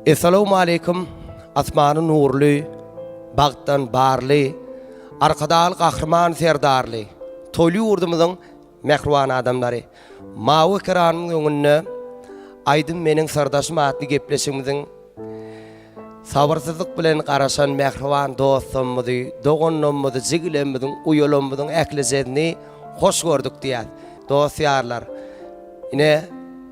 Esselamu aleyküm. Asmanı nurlu, bagtan barlı, arkadal kahraman serdarlı. Toylu yurdumuzun mehruvan adamları. Mavi kiranın önünde aydın menin sardaşım atlı gepleşimizin sabırsızlık bilen qaraşan mehruvan dostummuzu, doğunnumuzu, zigilemizin, uyulumuzun eklizedini hoş gördük diyen dostiyarlar. Yine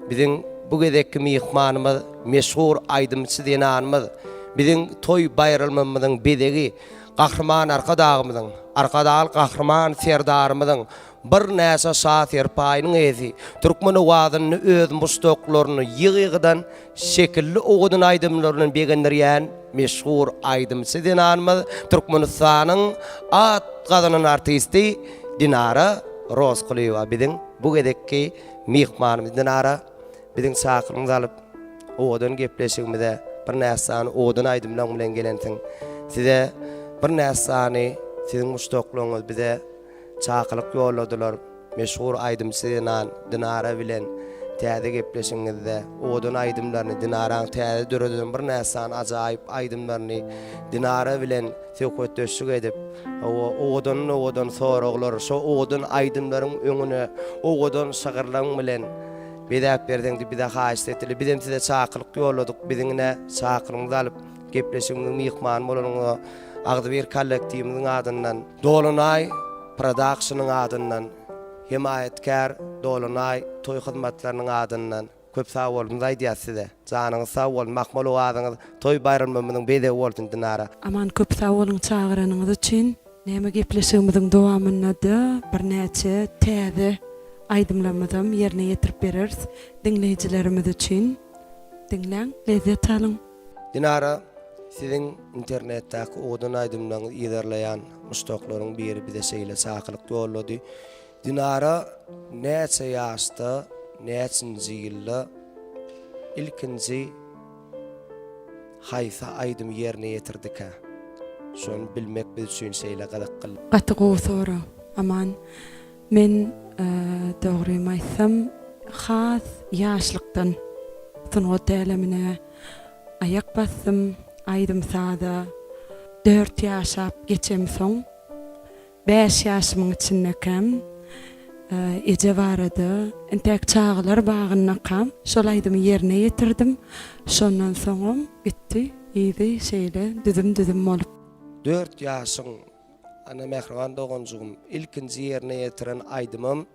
bizim bu gedekki mihmanımız, meşhur aydımçı dinanımız, bizim toy bayramımızın bedegi, kahraman arkadağımızın, arkadağıl kahraman serdarımızın, bir näse şatir payının ezi, Türkmen owazını öz mustoklarını yığıdan şekilli oğudun aydımlarının begendirýän meşhur aydımçı dinanımız, Türkmenistan'ın at kadının artisti Dinara Rozkuleva. Bizim bu gedekki mihmanımız Dinara bizim çakırımızı alıp oğudun gepleşigimizde bir näsany oğudun aydımlan bilen gelensin. Size bir näsany sizin mustokluğunuz bize çakılık yolladılar. Meşhur aydımçı Dinara bilen täze gepleşiňizde oğudun aydımlarını Dinaraň täze döredin bir näsany ajaýyp aydımlarını Dinara bilen söhbetleşik edip oğudun soraglar şo oğudun aydımlaryň öňüne oğudun şagyrlaryň bilen bedäp berdiňdi, bir de haýyş etdi. Bizim size çakılık yolladyk. Bizine çakırymyzy alyp gepleşiňiz mihman bolanyňy Agdyber kollektiwimiň adyndan, Dolunay Production'ın adından, himayetkar Dolunay toy hyzmatlarynyň adından köp sag bolun aýdýar size. Janyňyz sag bolun, makmal owadyňyz toy bayramymyzyň bede bolsun Dinara. Aman köp sag bolun çagyranyňyz üçin. Näme gepleşigimiziň dowamyna da bir näçe täze aydymlamyzam ýerine ýetirip bereriz dinleýijilerimiz üçin. Dinleň, lezzet alyň. Dinara, sizin internetdäki oğudun aydymlaryňy ýerleýän mustaqlaryň biri bize şeýle çakılık yollady. Dinara näçe ýaşda, näçinji ýylda ilkinji haýsa aydym ýerine ýetirdik. Şonu bilmek biz üçin şeýle gadak kıl. Gatygy sora. Aman men dogry aýtsam has ýaşlykdan sungat tälemine ayak bassym. Aydym sada 4 ýaşap geçem soň 5 ýaşymyň içinde kam eje barady. Entek çağlar bagyna kam. Şol aydym ýerine ýetirdim. Şondan soň bitdi. Ýygy şeýle düzüm bolup. 4 ýaşyň ana mehriban dogunjugum ilkinji ýerine ýetiren aydymym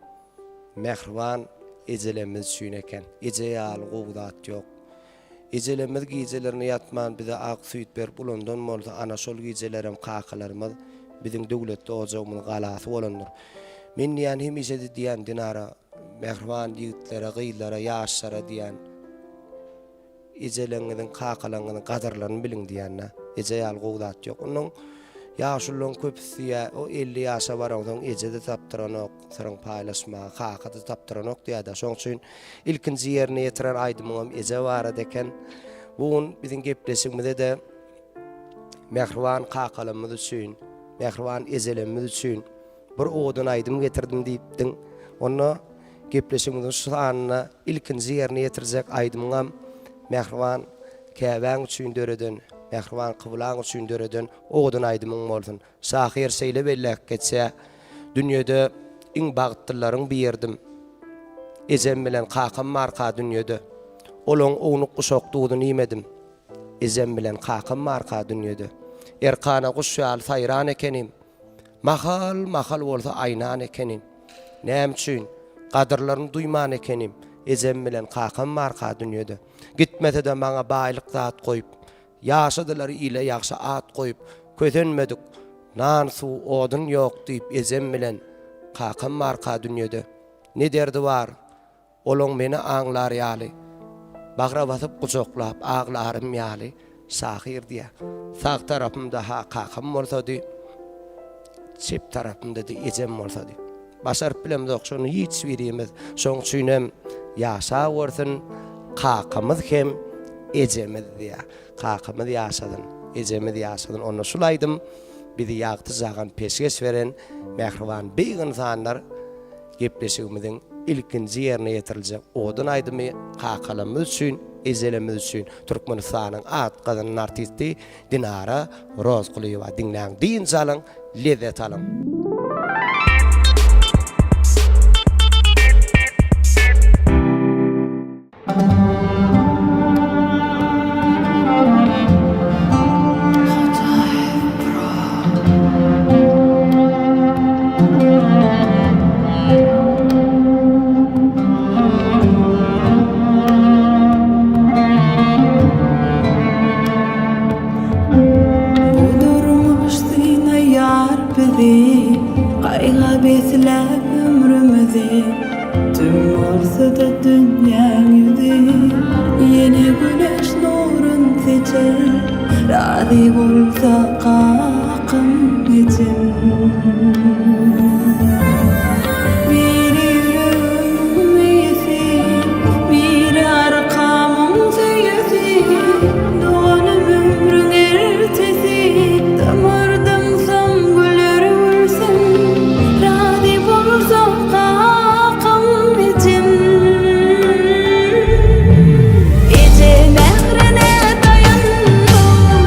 mehriban ejelemiz şuň eken. Eje ýaly gowdat ýok. Ejelemiz gijelerini yatman bize ak süýt berip ulandan bolsa ana şol gijelerim kakalarymyz bizim döwletde ojagymyň galasy bolandyr. Men ýani hemişe diýen Dinara mehriban ýigitlere, gyýlara, ýaşlara diýen ejeleriňiň kakalarynyň gadarlaryny biliň diýenler. Eje ýaly gowdat ýok. Onuň ýaşulyň köpüsi o 50 ýaşa baransoň ejede tapdyranok, syryň paýlaşma, hakada tapdyranok diýär. Şoň üçin ilkinji ýerine ýetiren aydymyň eje barada eken. Bugun biziň gepleşigimizde de mehriban kakalarymyz üçin, mehriban ejelerimiz üçin bir oğudun aydym getirdim diýipdiň. Onu gepleşigimiziň şanyna ilkinji ýerine ýetirjek aydymyň mehriban käbäň üçin döreden, mehriban kıblaň üçin döreden oğudun aydymyň bolsun. Şahir şeýle bellek geçse dünýede iň bagtlylaryň birdim. Ejem bilen kakam marka dünýede. Olaň ownuq guşakdygyny imedim. Ejem bilen kakam marka dünýede. Erkana guşýal saýran ekenim. Mahal bolsa aýnan ekenim. Näme üçin? Gadyrlaryny duýman ekenim. Ejem bilen kakam marka dünýede. Gitmese de maňa baýlyk zat goýup, ýaşadylar ile ýaşa at goýup, közenmedik. Nan su odun ýok diýip ejem bilen kakam marka dünýede. Ne derdi var? Olaň meni aňlar ýaly. Bagra basyp guçaklap aglarym ýaly şahir diýär. Sag tarapymda kakam bolsady, çep tarapymda da ejem bolsady. Başaryp bilemez okşony hiç birimiz. Şoň üçin hem ýaşa bolsun, kakamız hem ejemiz diýär. Kakamız ýaşadyn, ejemiz ýaşadyn. Onu şulaýdym. Bizi ýagty jagan peşgeç beren mehriban beýgin zanlar gepleşigimizin ilkinji ýerine ýetiriljek. Odan aýdymy hakalamyz üçin, ezelemiz üçin Türkmenistanyň atgazynyň artisti Dinara Rozgulyeva dinläň. Din salyň, lezzet alyň. Qayga beslep ömrümüzi tüm ortada dünýäň ýüzi ýene güneş nurun seçer razy bolsa kakam için bir ýüregim ýesi bir arkamyň söýesi dönüm ömrüň ertesi damardan sam güler ölsem razy bolsa kakam için ece mehrine dayandım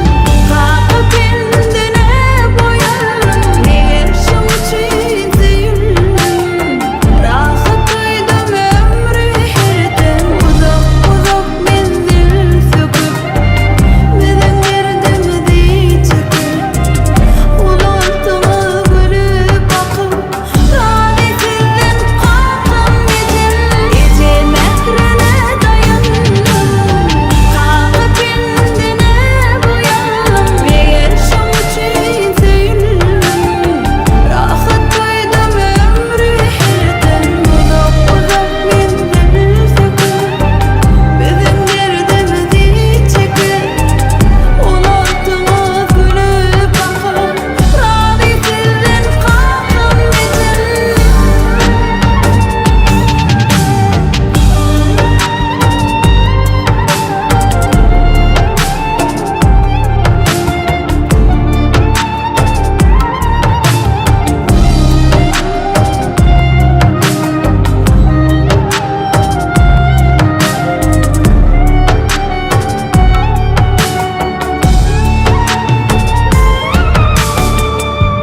kakı kendine boyarım neger şun için seýildim rahat duydum ömrü herden uzak menzil söküp biziň derdimizi çekip ulantyma gülüp bakyp razy sizden kakam için ece mehrine dayandım kakı kendine boyarım neger şun için seýildim rahat duydum ömrü herden uzak menzil söküp biziň derdimizi çekip ulantyma gülüp bakyp razy sizden kakam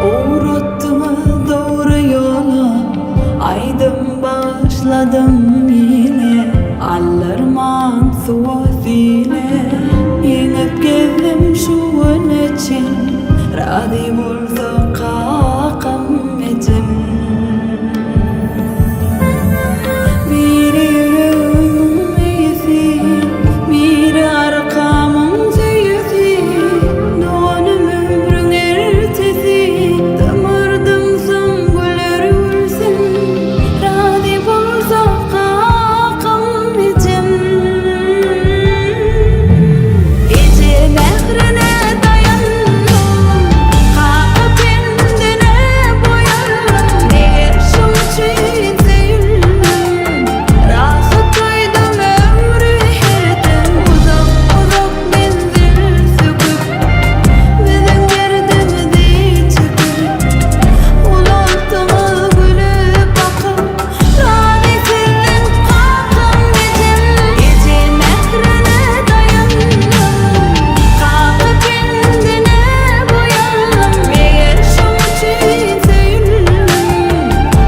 Uğrattıma doğru yola aydım başladım yine allarman suasile yenip geldim şu an için razy bolsa kakam için bir ýüregim ýesi bir arkamyň söýesi dönüm ömrüň ertesi damardan sam güler ölsem razy bolsa kakam için ece mehrine dayandım kakı kendine boyarım neger şun için seýildim rahat duydum ömrü herden uzak menzil söküp biziň derdimizi çekip ulantyma gülüp bakyp razy sizden kakam için ece mehrine dayandım kakı kendine boyarım neger şun için seýildim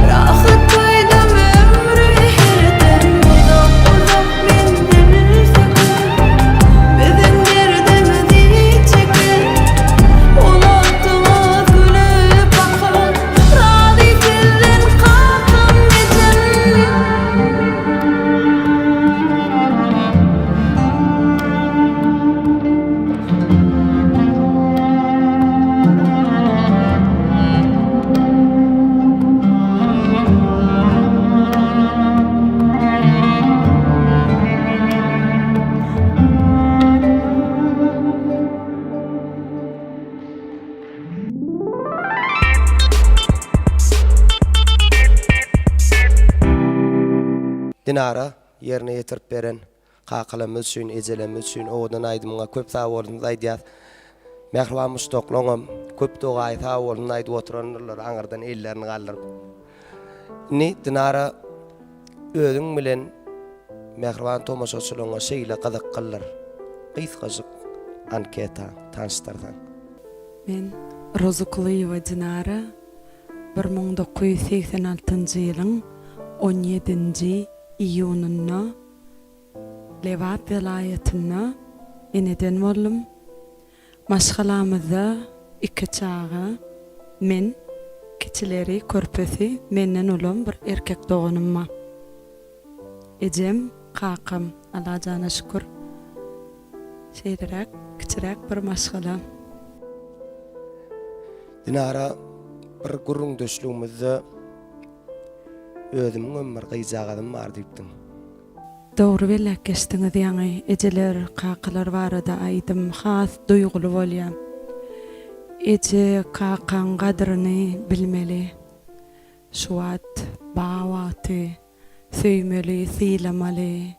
rahat duydum ömrü herden uzak menzil söküp biziň derdimizi çekip ulantyma gülüp bakyp razy sizden kakam Dinara yerine ýetirip beren kakalymyz üçin, ezelemiz üçin odan aýdymyňa köp sag boldyňyz aýdýas. Mehriban muşdoklaňam köp dogaý sag boldyňyz aýdyp oturanlar aňyrdan ellerini galdyryp Ni dinara özüň bilen mehriban tomaşaçylygyna şeýle gazyk kıllar. Gysgasyk anketa tanıştyrdan. Men Rozuklyeva Dinara 1986 ýylyň 17-nji iýunyna Lewat welaýatyna ineden boldum. Maşgalamyzda 2 çağa men kiçileri körpesi menden ulan bir erkek doğanymma. Ejem kakam Allaha jana şükür. Şeýleräk kiçirek bir maşgala. Dinara bir gurrun döşlüğümizde özümün ömür gyjaganym bar diýipdim. Dogry belek geçdiňiz ýaňy ejeler kakalar barada aýdym has duýgulu bolýar. Eje kakan gadryny bilmeli. Şu wagt bawaty söýmeli, syýlamaly,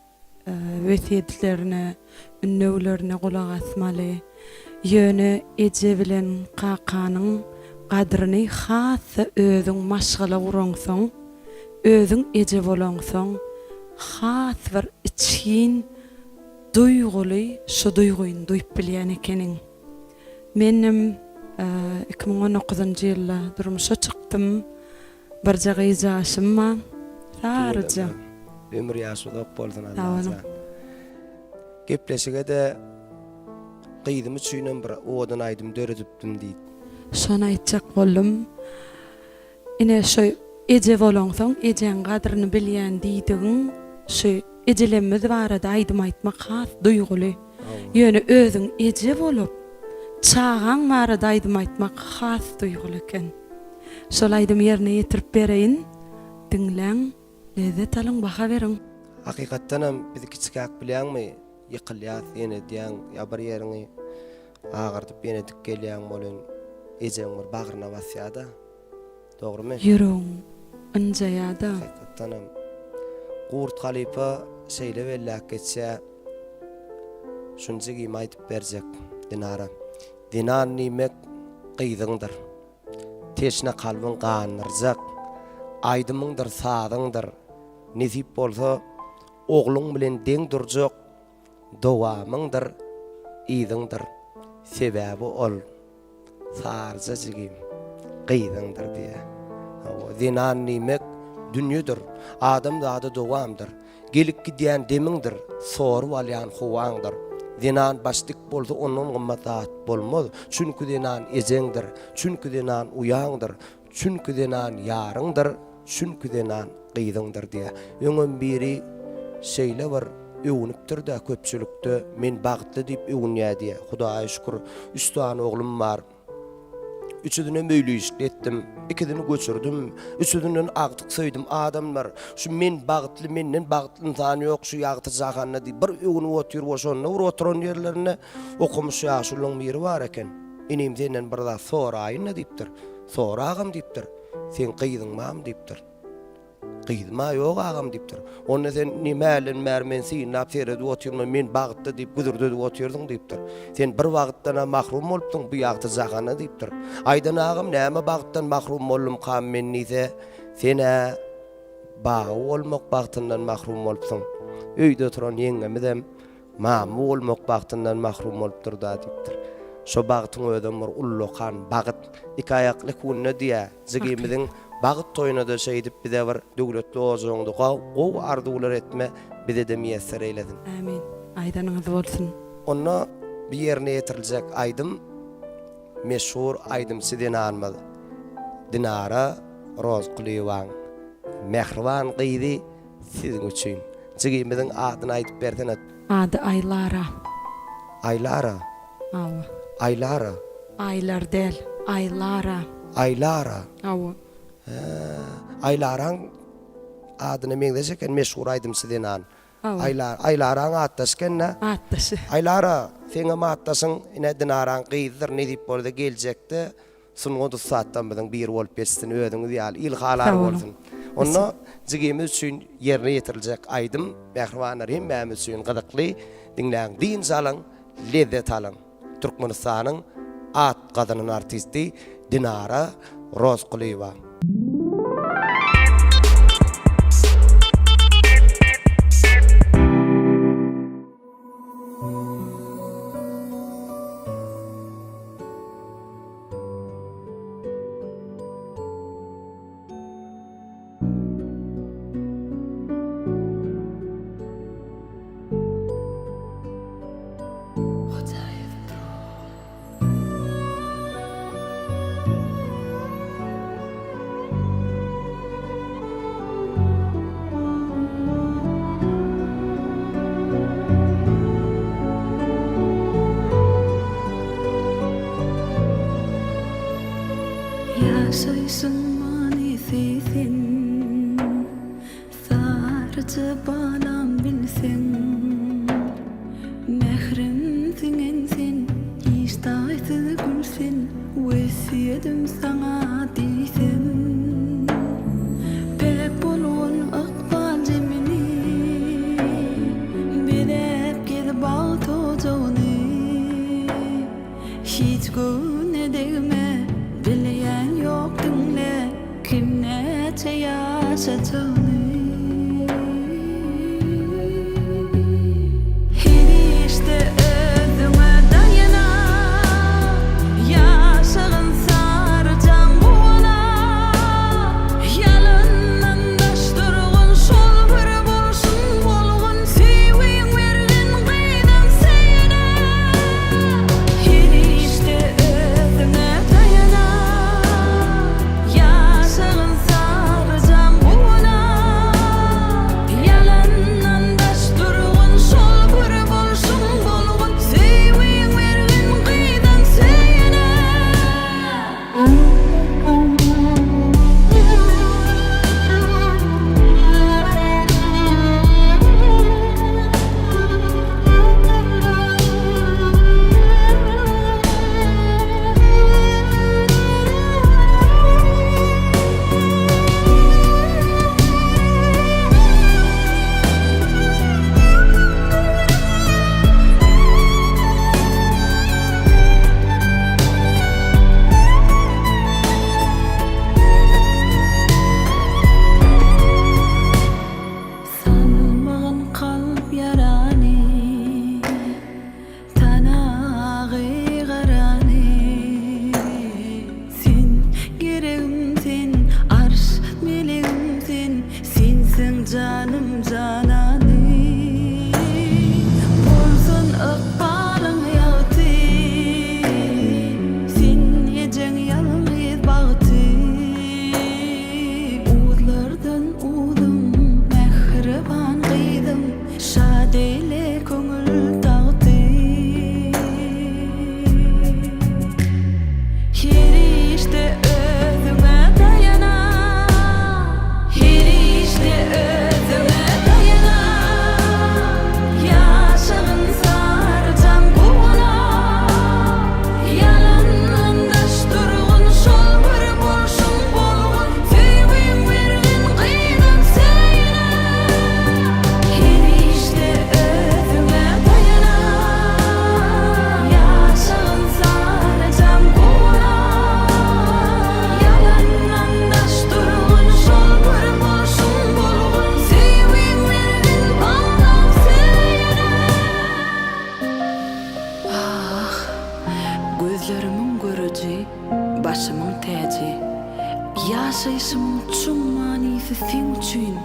wesiýetlerine, ünnewlerine gulak asmaly. Ýöne eje bilen kakanyň gadryny has özüň maşgala guraňsoň, özüň eje bolansoň, has bir için duýguly şu duýguny duýup bilýän ekeniň. Menim 2019-njy ýylda durmuşa çykdym. Barja gyýjaşymma sarıca. Ömür ýaşuda boldun Sağ olun. Allah. Gepleşige de gyýdym üçin bir odan aýdym döredipdim diýip. Şonu aýtjak boldum. Ine şu eje bolansoň, ejeň gadryny bilýän diýdigiň şu ejelemmiz barada aýdym aýtmak has duýguly. Ýöne özüň eje bolup çağaň barada aýdym aýtmak has duýguly eken. Şol aýdym ýerine ýetirip bereýin. Diňleň, lezzet alyň, baha beriň. Hakykatdan hem biz kiçikak bilýärmi? Ýykylýar ýene diýen ýa bir ýeriňi agyrdyp ýene dik gelýän bolan ejeň bir bagyryna basýada. Dogrymy? Ýüregiň ynjaýada. Hakykatdan hem Gurt Halipa şeýle bellek geçse şunjy gym aýdyp berjek Dinara. Dinan nimek gyýdyňdyr. Teşne kalbyň ganyrjak. Aýdymyňdyr, sadyňdyr. Nesip bolsa ogluň bilen deň durjak. Dowamyňdyr, ýydyňdyr. Sebäbi ol sarja jigim gyýdyňdyr diýe. Dinan nimek dünýedir. Adam zady dowamdyr. Gelip gidýän demiňdir. Sorup alýan howaňdyr. Dinan başlyk bolsa onuň gymmatat bolmaz. Çünki dinan ejeňdir. Çünki dinan uýaňdyr. Çünki dinan ýaryňdyr. Çünki dinan gyýdyňdyr diýe. Öňün biri şeýle bir öwünipdir da köpçülikde men bagtly diýip öwünýär diýe. Hudaýa şükür 3 tane oglum bar. Üçüdüne möýlüýüşlik etdim. Ikidini göçürdüm. Üçüdünden agtyk söýdüm. Adamlar şu men bagtly, menden bagtly insan ýok şu ýagty jahanyna diýip bir öwünip otyr boşanyna oturan ýerlerine okumuş ýaşulyň biri bar eken. Inim senden bir da soraýyna diýipdir. Soragam diýipdir. Sen gyýdyňmam diýipdir. Gyýdma ýok agam diýipdir. Onda sen nimälen mermen syňap seredi otyrma men bagtly diýip güdürdi otyrdyň diýipdir. Sen bir wagtdan mahrum bolupdyň bu ýagty jahanyna diýipdir. Aýdan agam näme bagtdan mahrum boldum kam men nize sene bagy bolmak bagtyndan mahrum bolupsyň. Öýde oturan ýeňemizem mam bolmak bagtyndan mahrum bolupdyr da diýipdir. Şo bagtyň ödem bir ullukan bagyt iki ayakly kunna diýe jigimiziň bagyt toýuna da şeýdip bize bir döwletli ojaňdy gow arzuwlar etme bize de miýesser eýledin. Amin. Aýdanyňyz bolsun. Onu bir ýerine ýetirilýek aýdym meşhur aýdym Dinanmaz. Dinara Rozuklyeva mehriban gyýdy siziň üçin. Jigimiziň adyny aýdyp berdiň. Ady Aylara. Aylara. Awa. Aylara. Aylar del. Aylara. Aylara. Awa. Aylaran adyny meňdejeken meşhur aýdym Dinan. Awa. Aylaran atdaşkenna. Atdaşy. Aylara seňe matdaşyň ine Dinaran gyýdyr ne diýip boldy geljekde sunuň 30 saatdan bilen bir bolup geçsin ödüňiz ýaly ilhalar bolsun. Onu jigimiz üçin ýerine ýetiriljek aýdym mehribanlar hem mäm üçin gydykly diňläň diň salan lezzet alan. Türkmenistanyň at gadynyň artisti Dinara Rozuklyeva. sınmani sesin sarıcı balam bilsen mehrim singen sen iştahsız gülsen vesiyedim sana diysen pek bolun ıkbal cemini bilep gidip bağ tocağını hiç güne değme bileyen yok dinle kim neçe yaşadığını her işte özüme dayana yaşağın saracağım buna yalından daştırğın şol bir bolsun bolğun sevin verdin qeydam seyine her işte özüme dayana yaşağın saracağım buna yalandan daştırğın şol bir bolsun bolğun sevin verdin qeydam seyine Sanılmağın kalp yarani tanağı garani sen gereğimsin arş meleğimsin sensin canım canani bolsun ıkbalın hayatı sen yecen yalnız bağıtı uğurlardan uğdum mehriban qıydım şad eyle köngül dağıtı her işte özüme dayana her işte özüme dayana yaşağın saracağım buna yalandan daştırğın şol bir bolsun bolğun sevin verdin qeydam seyine her işte özüme dayana yaşağın saracağım buna yalandan daştırğın şol bir bolsun bolğun sevin verdin qeydam seyine Ah, gözlerimin görücü, başımın tacı yaşayışımın tüm manisi sen üçün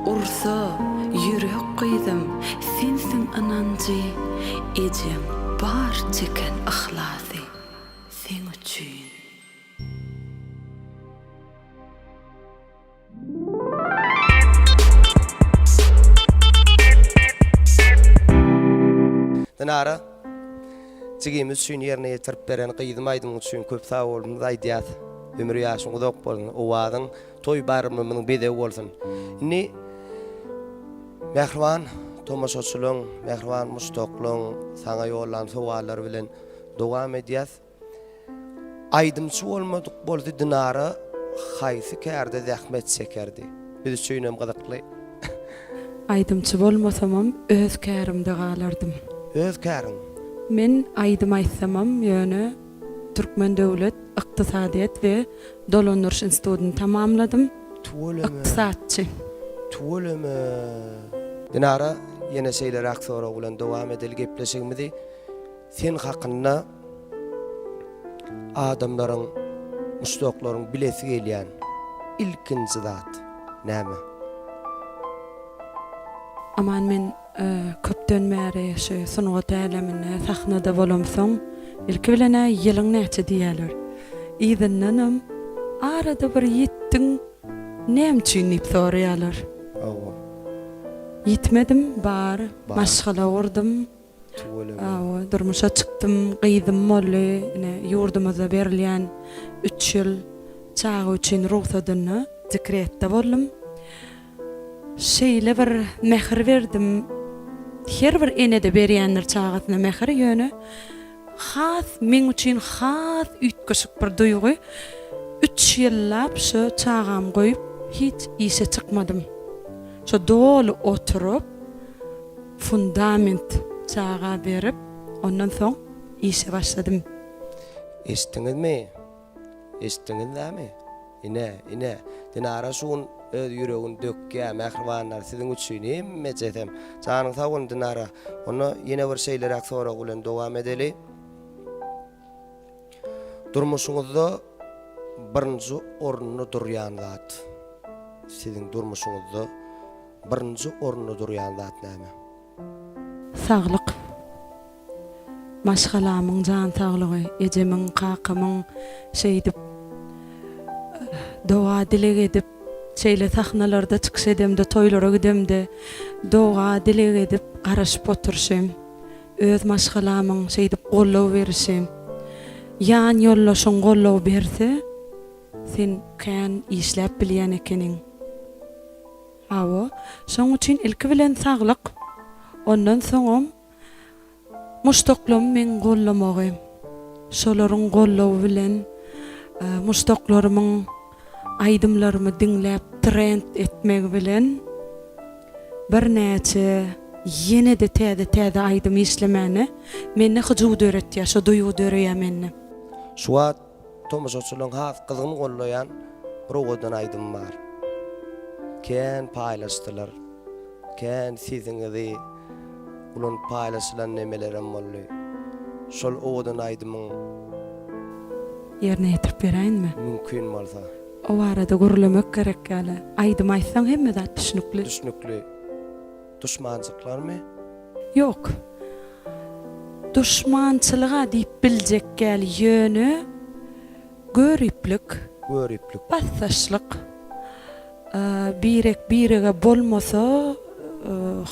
ursa yürek kıydım sensin anancı ecem bar çeken ahlası sen üçün Dinara Cigimiz üçün yerine yetirip beren qıydım aydım üçün köp sağ olumuz aydiyat ömür yaşın udok bolsun owadın toy barımının bede bolsun inni mehriban tomaşaçylyň mehriban mustaqlyň saňa ýollan sowallar bilen dowam edýäs aydymçy bolmadyk boldy Dinara haýsy kärde zähmet çekerdi biz üçün hem gydykly Aydymçy bolmasamam öz kärimde galardım. öz käriň Men aydım aýtsamam ýöne Türkmen Döwlet Ykdysadyýet we Dolandyryş institutyny tamamladım. Ykdysatçy. Tuoleme Dinara yine şeyler aksora bilen dowam edeli gepleşigimizi sen hakynda adamlaryň mustaqlaryň bilesi gelýän ilkinji zat näme? Aman men köpden bäri şu sunugat älemine sahnada bolamsoň ilki bilen ýylyň näçe diýerler. Ýygynnanam arada bir ýetdiň näme nip soraýarlar. Awa. Yetmedim bar, maşgala wurdım. Awa, durmuşa çykdym, gyýdym molly, ine ýurdumyza berilýän 3 ýyl çağı üçin ruhsadyny zikretde boldum. Şeýle bir mehir verdim. Her bir enede berýänler çağatyna mehir ýöne. Has men üçin has ütgeşik bir duýgy. 3 ýyllap şu çağam goýup hiç işe çykmadym. Şu dolu oturup fundament çağa berip ondan soň işe başladym. Estiňizmi? Estiňizmi? Ine. Dinara şuň öz ýüregin dökkä mehribanlar siziň üçin hemme jetem. Janyň sag bolun Dinara. Onu ýene bir şeýler aksora bilen dowam edeli. Durmuşuňyzda birinji orunny durýan zat. Siziň durmuşuňyzda birinji orunny durýan zat näme? Saglyk. Maşgalamyň jan saglygy, ejemiň, kakymyň şeýdip doğa dileg edip şeýle sahnalarda çykyş edemde, toýlara gidemde, doğa dileg edip garaşyp oturşym. Öz maşgalamyň şeýdip gollaw berişim. Yan ýollaşyň gollaw berse, sen kän işläp bilýän ekeniň. Hawa, şoň üçin ilki bilen saglyk, ondan soňam muştoklum men gollamagy. Şolaryň gollawy bilen muştoklarymyň aýdymlarymy diňläp trend etmegi bilen bir näçe ýene-de täze aýdym işlemeni meni hyjyw döretýär, şo duýgu döreýär meni. Şuat tomoşaçylyň has gyzyny gollaýan bir owadan aýdym bar. Kän paýlaşdylar. Kän siziňizi ulan paýlaşylan nemelerem boldy. Şol owadan aýdymyň Ýerine ýetirip beräýinmi? mümkin bolsa. O arada gurulamak gerek ýaly. Aýdym aýtsaň hemme zat düşnükli. Düşmançyklarmy? Yok. Düşmançylyga diýip biljek ýaly ýöne göriplik, bassaşlyk. Birege bolmasa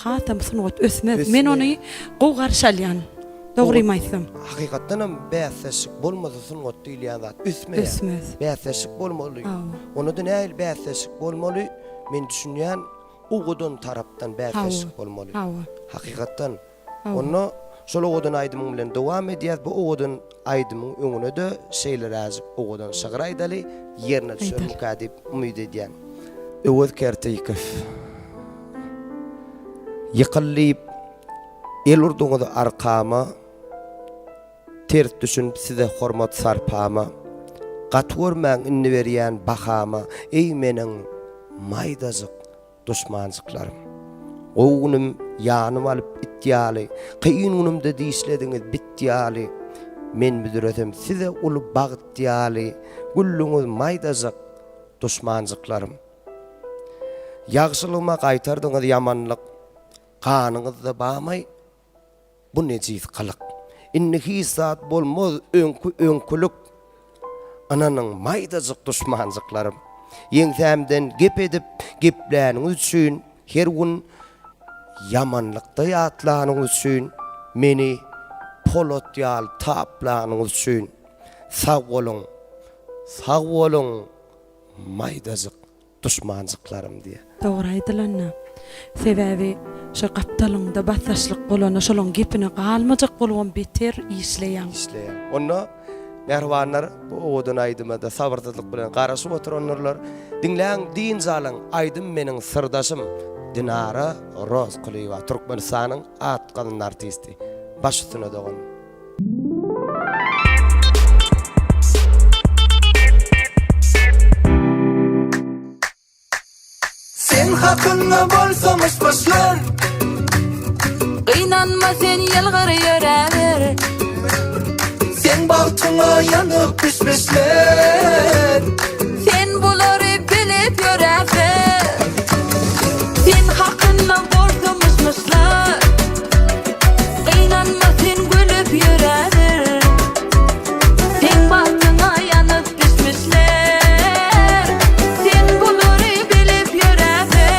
hatam sunugat ösmez. Men ony goýgarşalýan. Dogrymy aýtsam. Hakykatdan hem bäsleşik bolmasa sunugat diýilýän zat ösmez. Bäsleşik bolmaly. Onu da näil bäsleşik bolmaly? Men düşünýän ugudan tarapdan bäsleşik bolmaly. Hakykatdan. Onu şol ugudan aýdymyň bilen dowam edýär. Bu ugudan aýdymyň öňüne de şeýler azyp ugudan şagraýdaly ýerine düşürmkä diýip umyt edýän. Öwet kerteýkef. Ýykyllyp el urduňyzy arkama ters düşünüp size hormat sarpama. Gatwurmaň inni berýän bahama. Ey meniň maýdazyk düşmançyklarym. Oğunum yanım alıp ittiýaly. Kıyınunumda diýişlediňiz bitdiýaly. Men büdüretem size ulup bagtdiýaly. Gullüňiz maýdazyk düşmançyklarym. Ýagşylygyma gaýtardyňyz ýamanlyk. Kanyňyzda bamay. Bu nejis kalyk. Inni hisat bolmaz öňkülük. Ananyň maýdazyk düşmançyklarym. Ýeňsämden gep edip gepläniňiz üçin her gün yamanlykda ýatlanyňyz üçin meni polotýal taplanyňyz üçin sag bolun maýdazyk düşmançyklarym diýe. Dogry aýdylanna. Sebäbi şu gaptalyňda bassaşlyk bolan, şolaň gepini galmajak bolan beter işleýän. Onu mehribanlar bu owadan aýdymda sabrdylyk bilen garaşyp oturanlar dinläň diň zalyň aýdym meniň sirdaşym Dinara Rozquliyeva, Türkmenistanyň atqan artisti. Başysyna dogan. Sen hakkında bolsamış başlar. Qynanma sen yalgar ýöräber. Sen bagtyňa ýanyp pişmişler. Sen bulary bilip ýöräber. Sen hakkında bolsamışlar. Qynanma sen gülüp ýöräber. Sen bagtyňa ýanyp pişmişler. Sen bulary bilip ýöräber.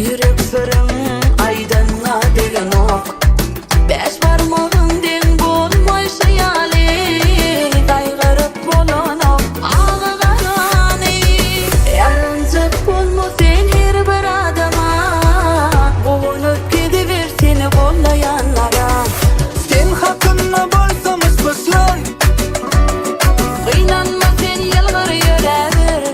Yürek sırrın aydınla degen ok. Beş barmağın den bolmay şayali. Daygırıp bolan ok ağa garani. Yarıncık bolma sen her bir adama. Boğunup gidiver seni bollayanlara. Sen hakkında bolsamız başlar. Kıynanma sen yılgır yüreğir.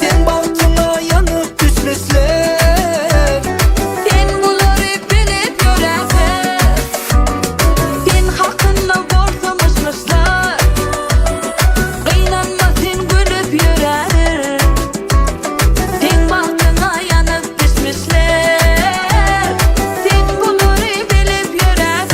Sen baltıma yanıp düşmüşler. Sen buları bilip yüreğir. Sen hakkında borsamışmışlar. Kıynanma sen gülüp yüreğir. Sen bahtına yanıp düşmüşler. Sen buları bilip yüreğir.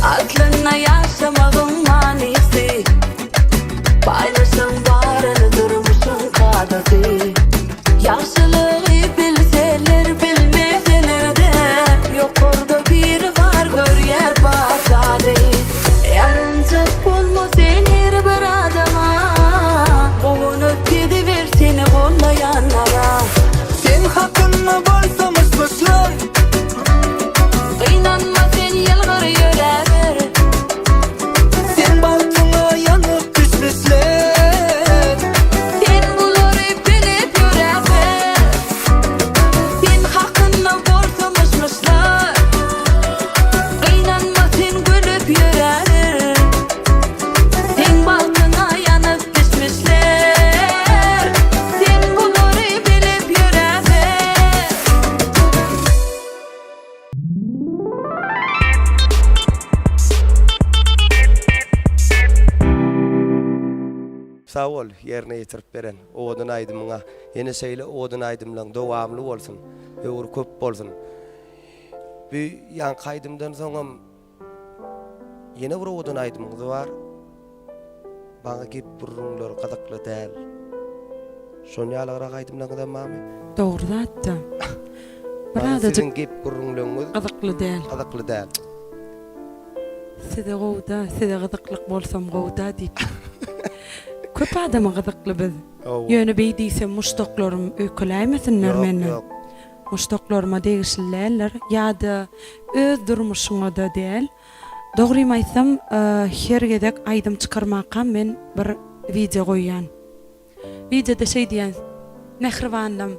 Aklına yaşamağın manisi. Paylaşın varını durmuşun kadası. Yaşlılığı bilseler bilmeseler de. Yok orada biri var gör yer basadı. Yarıncık bulma sen her bir adama. Boğunup gidiver seni bollayanlara. Sen hakkında bolsamız başlar. Kıynanma sen yılgır yüreğir. Sen baltıma yanıp düşmüşler. Sen buları bilip yüreğir. Sen hakkında borsamışmışlar. Kıynanma sen gülüp yüreğir. Sen balkına yanıp düşmüşler. Sen buları bilip yüreğir. Sağ ol, yerine yetirip beren. Odun aydımına, yine seyle odun aydımlan dowamlı bolsun, öwür köp bolsun. Bir yan kaydımdan soňam yine bir odun aydymyz var. Bana gep burunlar gadakly däl. Şonýalara kaydımdan da mami. Doğru da. Bana Birazcık sizin gep burunlaryňyz gıdıklı değil. gadakly däl. Size gowda, size gıdıklık bolsam gowda deyip. Köp adama gıdıklı biz. Yöne beýdiýse muşdoklarymy öýkeläýmesinler meni. Yok. Muşdoklarıma degişillerler ýa-da öz durmuşyňa da däl. Dogry aýtsam, her gedek aýdym çykarmakka men bir video goýýan. Videoda şey diýen, Nähriwanlym,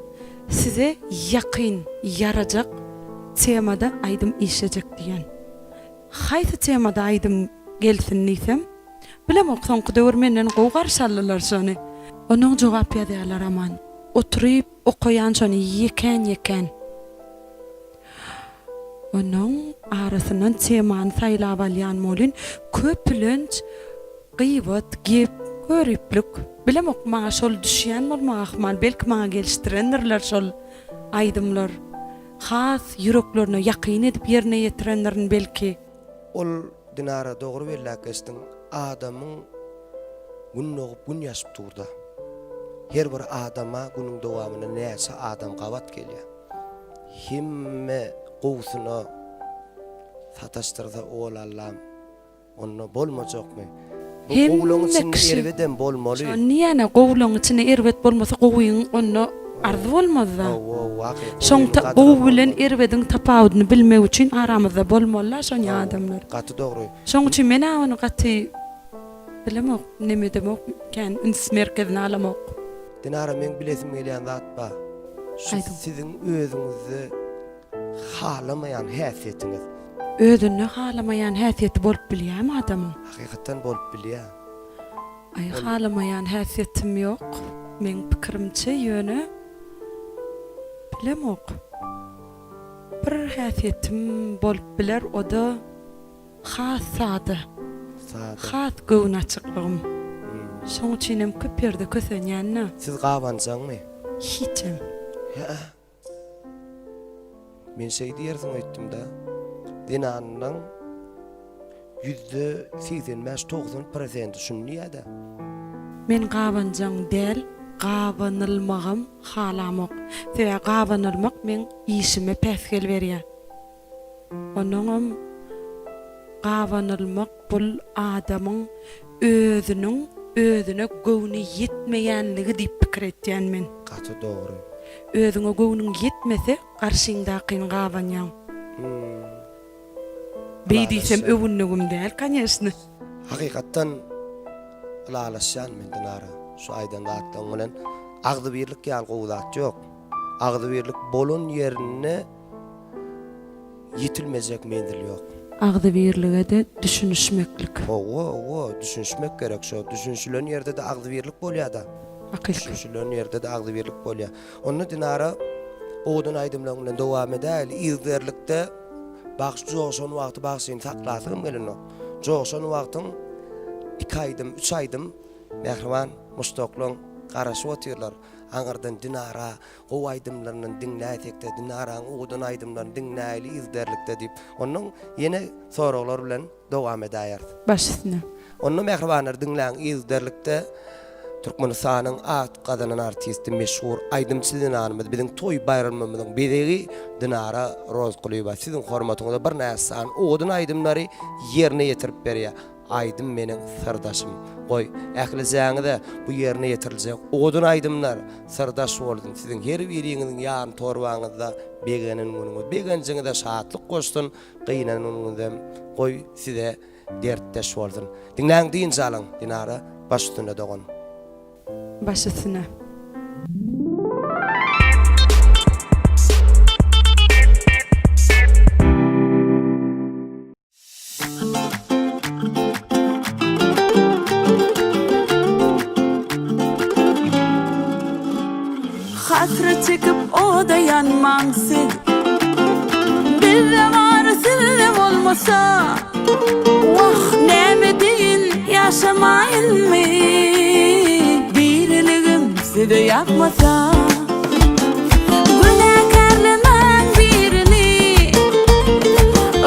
size ýakyn yarajak temada aýdym işejek diýen. Haýsy temada aýdym gelsin diýsem, bilemok soňky döwür menden gowy garşalylar şony. Onuň jogap ýazýarlar aman. Oturyp okayan şony yeken. Onuň arasyndan temany saýlap alýan molin köpülünç gıýbat, gep, görüplük. Bilemok maňa şol düşýän bolmak ahmal, belki maňa gelişdirendirler şol aýdymlar. Has yüreklerine ýakyn edip ýerine ýetirenlerin belki. Ol dinara dogry belläkesdiň adamyň gün nogup gün ýaşyp durda. Her bir adama günüň dowamyna näçe adam gabat gelýär. Himme gowsuny sataşdyrsa ol Allah'ım onu bolmajakmy? Bu Himme gowlaň içinde kişi- erweden bolmaly. Niýene gowlaň içine erwet bolmasa gowyň onu ardy bolmazda. Şoňta gowy bilen erwediň tapawudyny bilmek üçin aramyzda bolmalylar şoň adamlar. Gaty dogry. Şoň üçin men onu gaty bilemok, neme demok, kan üns merkezine alamok. Dinara men bilesim gelýän zat ba. Şu Aýdym. Sizin özüňizi halamayan häsiýetiňiz Özüni halamayan häsiýeti bolup bilýärmi adamyň? hakykatan bolup bilýär. Ay halamayan häsiýetim ýok. Men pikirimçe ýöne bilemok. Bir häsiýetim bolup biler, o da has sady. Sady. Has gownaçyklygym. Şoň üçin hem köp ýerde kösenýänne. Siz gawanjaňmy? Hiçem. Ya. Men şey diýersiň öýtdim da. Dinanyň %85-90% şunniýa da. Men gawanjaň däl, gabanylmagym halamok. Täze gabanylmak men işime päsgel berýär. Onuňam gabanylmak bul adamyň özüne göwni yetmeýänligi diýip pikir etýän men. Gaty dogry. Özüňe göwniň yetmese garşyňdaky gabanýan. Beýdiýsem övünnügüm däl, kanyesni. Hakykatdan lalaşýan men dinara. Şu aýdan gatdan bilen agdy birlik ýal gowdat ýok. Agdy birlik bolan ýerine ýetilmejek mendil ýok. Agdy birlige de düşünüşmeklik. Düşünmek gerek şo. Düşünşülen ýerde de agdy birlik bolýar-da. Hakykat. Düşünşülen ýerde de agdy birlik bolýar. Onu dinara oğudun aydymlaryň bilen dowam edäl. İzlerlikde bagş joşon wagty bagşyny saklasym gelenok. Joşon wagtyň 2 aýdym, 3 aýdym mehriban mustaqlyň garaşyp otyrlar. Aňardan dinara o aýdymlaryny dinläsekde dinaraň oğudun aýdymlaryny dinläýli izlerlikde diýip onuň ýene soraglar bilen dowam edýär. Başysyna. Onu mehribanlar dinläň izlerlikde Türkmenistanyň at gadanan artisti meşhur aýdymçy dinarymyz biziň toý bayramymyzyň bedegi dinara rozgulyba siziň hormatyňyzda bir näsan oğudun aýdymlary ýerine ýetirip berýär. Aydym meniň sirdaşym. Goý, ählisäňizde bu ýerine ýetiriljek oğudun aýdymlar sirdaş boldun. Siziň her biriňiziň ýan torbaňyzda begenen günüňiz, begenjiňizde şatlyk goşdun, gyýnan günüňizde goý size dertdeş boldun. Dinläň diýin jalyň, dinara baş üstüne dogan. Başysyna. Hasret çekip o da yanmansın. Bizde var sizde olmasa, vah näme deyin yaşamayın mı? Birligim size yapmasa, günahkarlaman birini,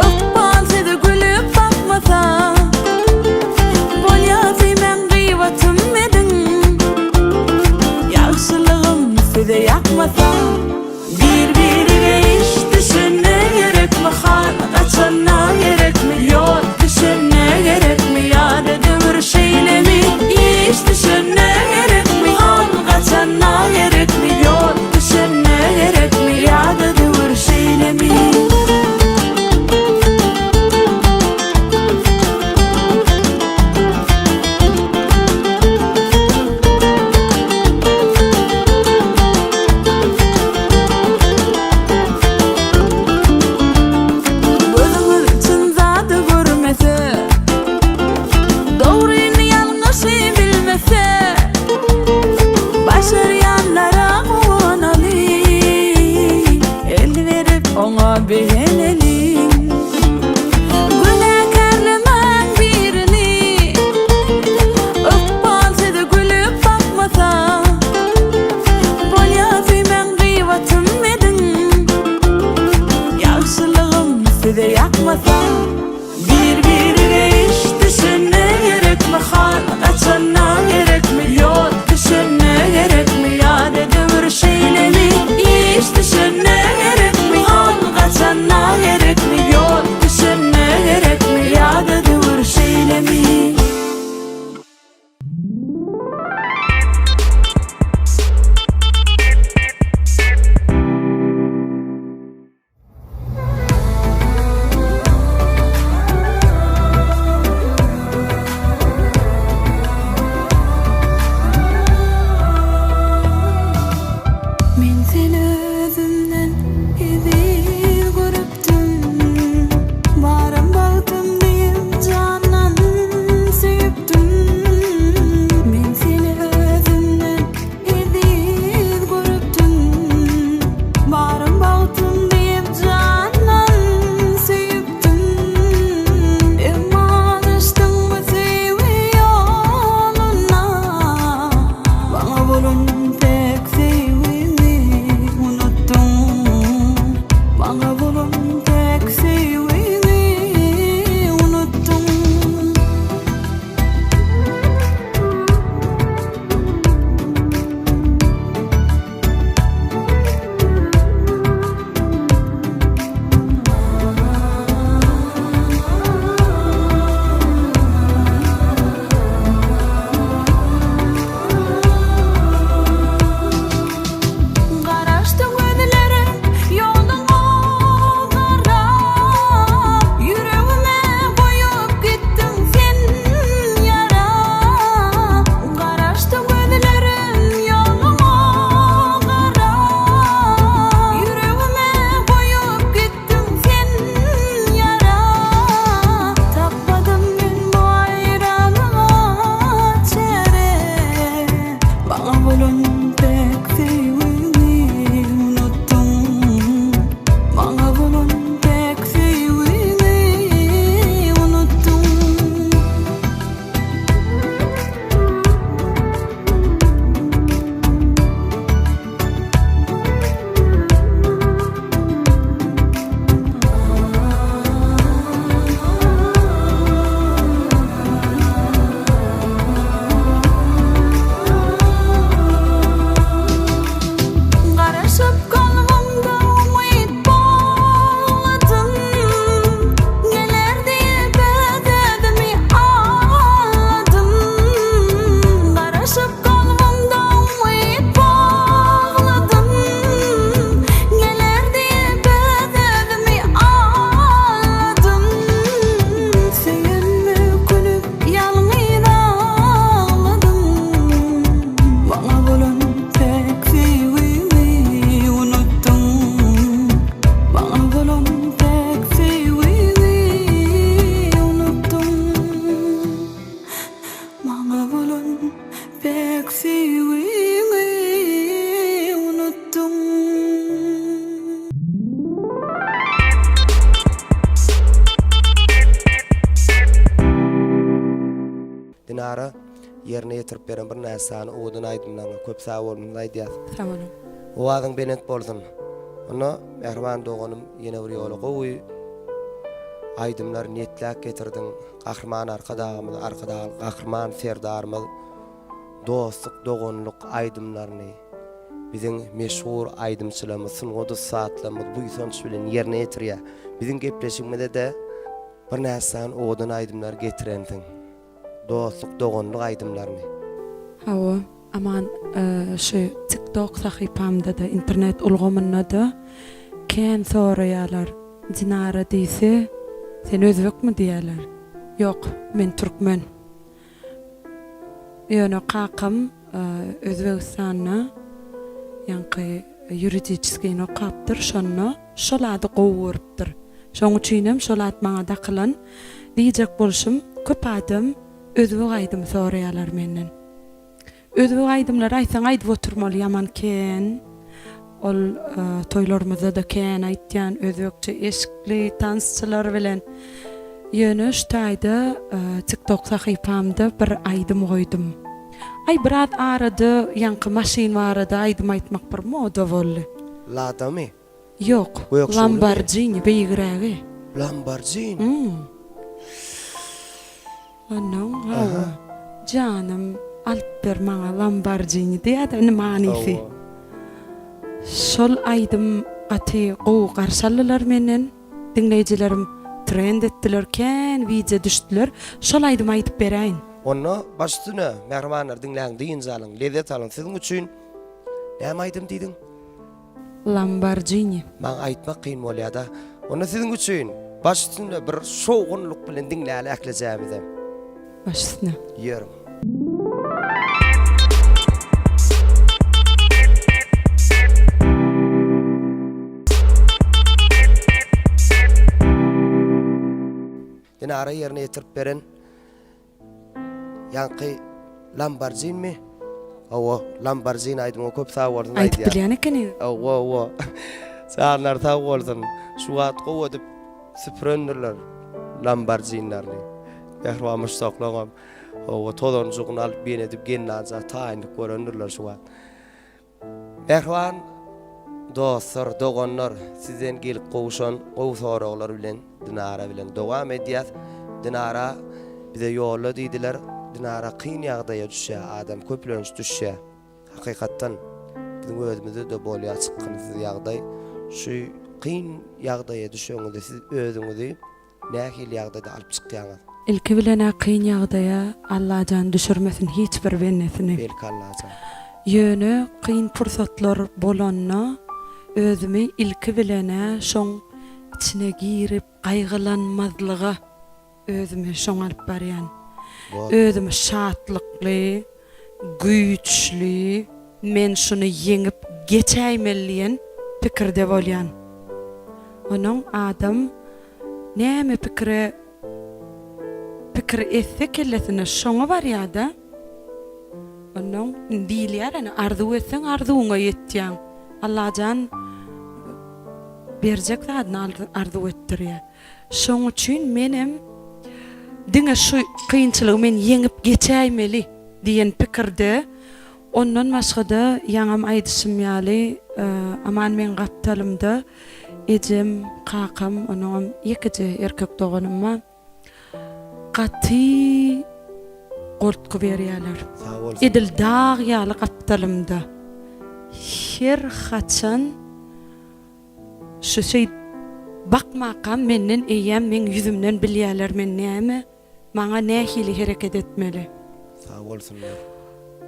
öpbal size gülüp bakmasa, bolýasy men gıýbatym edin, ýagşylygym size yapmasa, bir-birine iş düşünne gerekmi, hal açana gerekmi, yol düşünne gerekmi, ýa-da bir şeylemi, iş düşünne gerekmi, hal açana gerekmi, yol düşünne gerekmi, ýa-da bir şeylemi. Tek sevimi unuttum. yerine getirip beren bir näsany oğdan aydymlaňa köp sag bolmaly aýdýar. Sağ olun. O adyň benet bolsun. Onu Mehriban doganym ýene bir ýola gowy aydymlar niýetläk getirdiň. Gahrman arkadaşymyz, gahrman serdarymyz dostluk, dogonluk aydymlaryny biziň meşhur aydymçylarymyz, Sungodus saatlarymyz bu ýysonç bilen ýerine ýetirýär. Biziň gepleşigimizde de bir näsany oğdan aydymlar getirendiň. Dostluk, dogonluk aydymlaryny. Hawa aman şu TikTok sahypamda da internet ulgamynda da kän soraýarlar. Dinara diýse, sen özbekmi diýerler. Ýok, men türkmen. Ýöne kakam Özbekistana ýanky ýuridiskiň okapdyr, şonu şolady gowurupdyr. Şoň üçinem şolat maňa da kılan diýjek bolşym, köp adam özbek aýdym soraýarlar menden. Özbek aýdymlar aýsaň aýdyp oturmaly ýaman kän. Ol toýlarymyzda da kän aýtýan özbekçe eşikli tansçylar bilen ýöne ştaýda TikTok sahypamda bir aýdym goýdum. Ay biraz arady, ýanky maşin barada aýdym aýtmak bir moda boldy. Ladamy? Ýok, Lamborghini beýgirägi. Lamborghini? Ano, canım Alper maňa Lamborghini diýär, ne manysy? Şol aýdym aty gowy garşalylar menen, dinleýijilerim trend etdiler, kän video düşdiler. Şol aýdym aýdyp beräýin. Onu başyna Mehribanlar dinläň diýinje alyň, lezzet alyň. Siziň üçin näme aýdym diýdiň? Lamborghini. Maň aýtmak kyn bolýar da. Onu siziň üçin başyna bir şowgunluk bilen dinläli äklejämiz. Başyna. Ýerim. Dinara ýerine ýetirip beren ýanky Lamborghini mi? Awa, Lamborghini aýdym, o köp sag bolsun aýdýar. Aýdyp bilýän ekeni. Awa. Sağlar sag bolsun. Şu wagt gowy edip süpürendirler Lamborghini'lerini. Mehriban müştaklaňam. Awa, tolonjugyny alyp ben edip gennäze taýynyp görendirler şu wagt. Mehriban dostlar, dogonlar, sizden gelip gowuşan gowy soraglar bilen Dinara bilen dowam edýär. Dinara bize ýolla diýdiler. Dinara kyn ýagdaýa düşýär, adam köplenç düşýär. Hakykatdan bizim özümizde de bolýar çykkynsy ýagdaý. Şu kyn ýagdaýa düşýäňizde siz özüňizi nähil ýagdaýda alyp çykýaňyz? Ilki bilen kyn ýagdaýa Allah jan düşürmesin hiç bir bennesini. Belki Allah jan. Ýöne kyn pursatlar bolanna özümi ilki bilen şoň içine girip gaýgylanmazlyga özümi şoň alyp barýan. Özümi şatlykly, güýçli, men şunu ýeňip geçäýmelliýän pikirde bolýan. Onuň adam näme pikir etse kellesine şoňa barýarda. Onuň diýilýär, arzu etseň arzuňa ýetýän. Allah jan berjek zadna arzu etdirýär. Şoň üçin menem diňe şu kynçylygy men ýeňip geçäýmeli diýen pikirde ondan başga ýaňam aýdyşym ýaly aman men gaptalymda ejem, kakam, onuň ýekije erkek doganymma gaty gortky berýärler. Edil dağ ýaly gaptalymda her haçan şu şey bakmakam menden eýem men yüzümden bilýärler men näme maňa nähili hereket etmeli. Sag bolsunlar.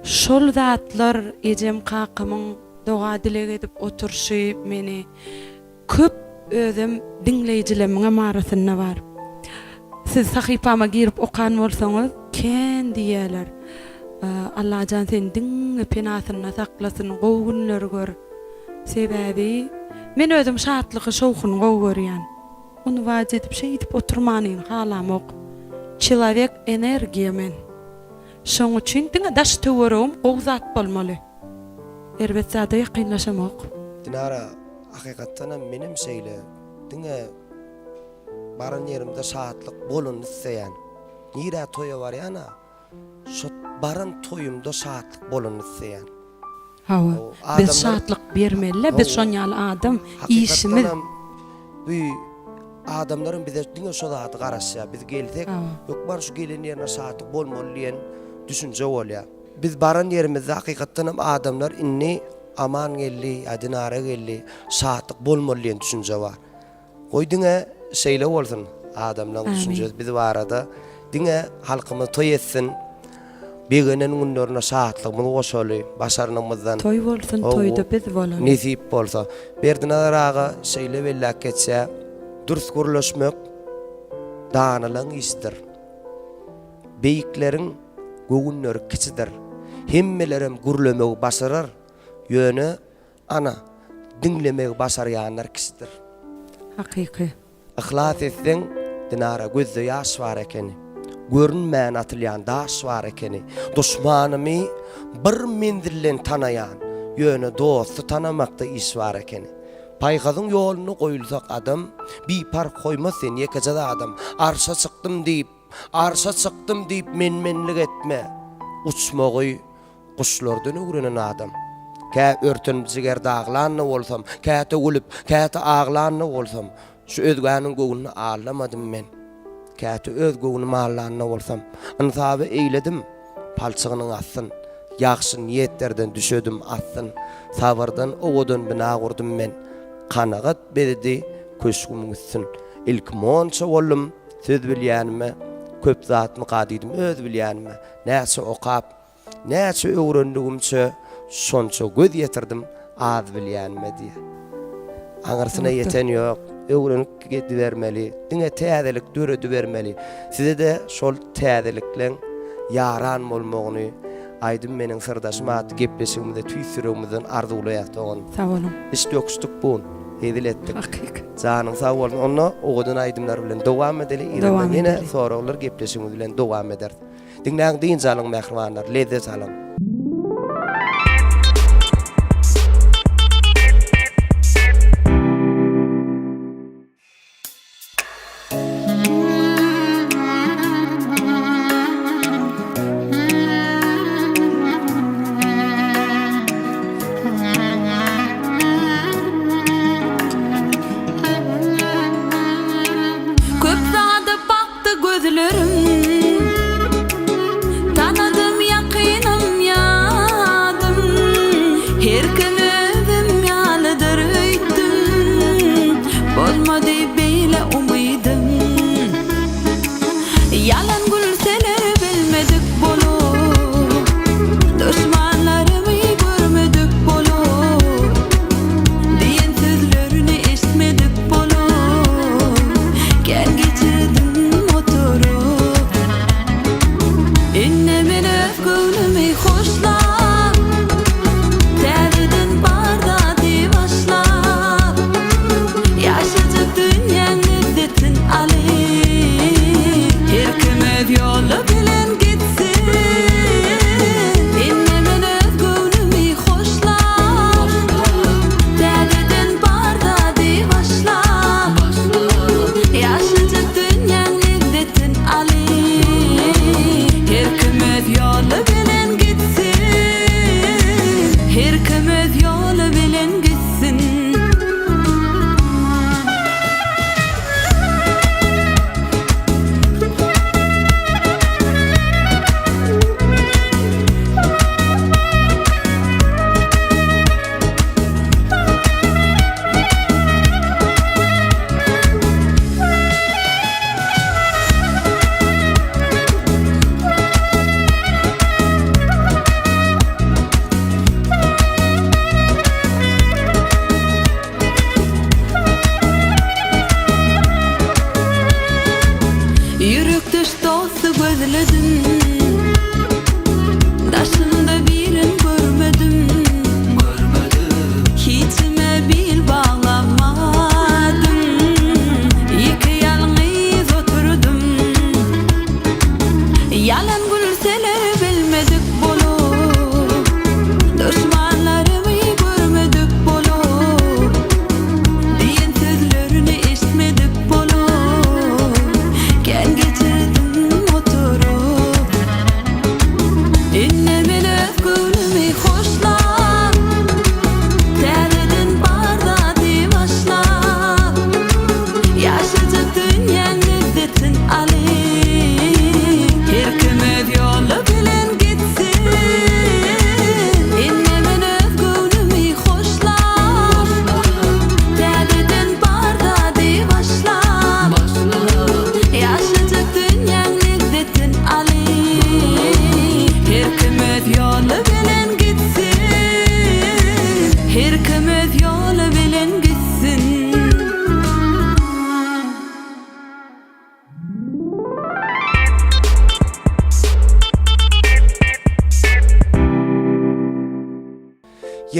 Şol zatlar ejem kakamyň doga dilek edip oturşy meni köp özüm dinleýijilerimiň marasyna bar. Siz sahypama girip okan bolsaňyz kän diýerler. Allah jan sen diňe penasyna saklasyn, gowy günler gör. Sebäbi men özüm şatlygy şowkuny gowy görýän. Onu wajy edip şey edip oturmanyň halamok. Человек энергия men. Şoň üçin diňe daş töwerim gowy zat bolmaly. Elbetde ýakynlaşamak. Dinara hakykatdan menim şeýle diňe baran ýerimde şatlyk bolun isleýän. Nire toýa barýana, şu baran toyumda şatlyk bolan isleýän. Hawa. O Biz adamlar- şatlyk bermeli, biz şonýaly adam işimiz. Hakykatdan bu adamların bize diňe şolaty garaşýar. Biz gelsek, yok bar şu gelen ýerine şatlyk bolmaly diýen düşünje bolýar. Biz baran ýerimizde hakykatdan hem adamlar inni aman gelli, adynara gelli, şatlyk bolmaly diýen düşünje bar. Goý diňe şeýle bolsun adamlaryň düşünjesi biz barada. Diňe halkymyz toy etsin. Begenen günlerine şahatlygymyz goşaly, başarnymyzdan. Toy bolsun, toyda biz bolan. Nesip bolsa. Berdinaraga şeýle bellak geçse, dürüst gürleşmek danalan işdir. Beýikleriň gögünleri kiçidir. Hemmelerem gürlemegi başarar, ýöne ana dinlemegi başarýanlar kişidir. Hakyky. Ihlas etseň dinara gözde ýaş bar ekeni. Görünmän atylýan daş bar ekeni. Duşmanymy bir mendillen tanaýan, ýöne dosty tanamakda iş bar ekeni. Paýgazyň ýoluny goýulsak adam, bir park goýmaz sen ýekejede adam. Arşa çykdym diýip menmenlik etme. Uçmagy kuşlardan öwrenen adam. Kä örtün jiger dağlanny bolsam, käte ölüp, käte ağlanny bolsam, şu özgäniň göwüni ağlamadym men. Käte öz göwüni mallanny bolsam, ansaby eýledim, palçygynyň assyn, ýaxşy niýetlerden düşedim assyn, sabardan owadan bina gurdum men. Kanagat berdi köşgümüň üstün. Ilk monça boldum, söz bilýänime, köp zat mukadidim öz bilýänime. Näçe okap, näçe öwrendigimçe şonça göz ýetirdim az bilýänime diýe. Aňyrsyna ýeten ýok, öwrenip gedibermeli, diňe täzelik döredi bermeli. Size de şol täzelikleň ýaran bolmagyny aýdym meniň sirdaşym aty gepleşigimizde tüýsürigimizden arzuwlaýardygan. Sağ olun. İşdöküşdük bun. Edil etdik. Hakyky. Janyň sag bolsun. Onu ogadan aýdymlar bilen dowam edeli. Dowam Ýene edeli. soragylar gepleşigimiz bilen dowam eder. Diňläň diýin jalyň mähribanlar, lezzet alam. Köp zada baktı gözlerim, tanıdım yakınım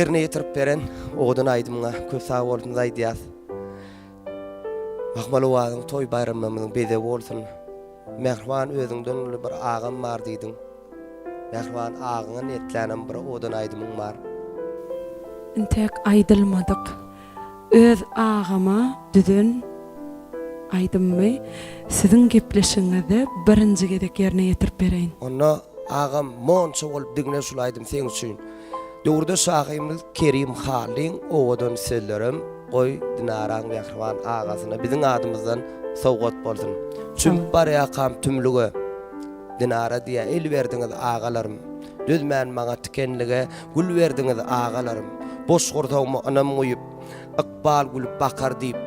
Yerine yetirip beren oğdan aydımına köp sağ bolsun aýdýas. Akmaly wadyň toy bayramymyň bede bolsun. Mehriban özüňden bir agam bar diýdiň. Mehriban agyňa netlänen bir oğdan aydymyň bar. Intek aydylmadyk. Öz agama düdün aydymmy siziň gepleşiňizde birinji gedek ýerine ýetirip bereýin. Onda agam monça bolup digne şulaýdym sen üçin. Döwürde şahymyz Kerim Halin oğdan sellerim goý Dinaran Mehriban agasyna biziň adymyzdan sowgat bolsun. Çüm barya kam tümlüge Dinara diýe el berdiňiz agalarym. Dözmän maňa tikenlige gül berdiňiz agalarym. Boş gurtagmy anam goýup ykbal gülüp bakar diýip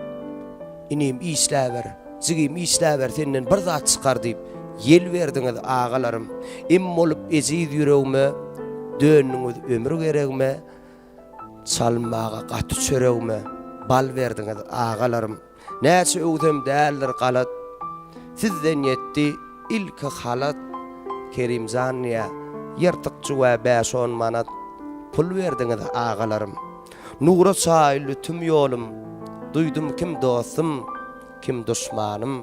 inim işläber, jigim işläber senden bir zat çykar diýip yel berdiňiz agalarym. Im bolup eziz ýüregime dönüňiz ömür geregime çalmaga gaty çöregime bal berdiňiz agalarym. Näçe öwdüm däldir galat sizden ýetdi ilki halat Kerimzanýa ýertikçy we 5-10 manat pul berdiňiz agalarym. Nura çaýly tüm ýolum duydum kim dostum kim düşmanım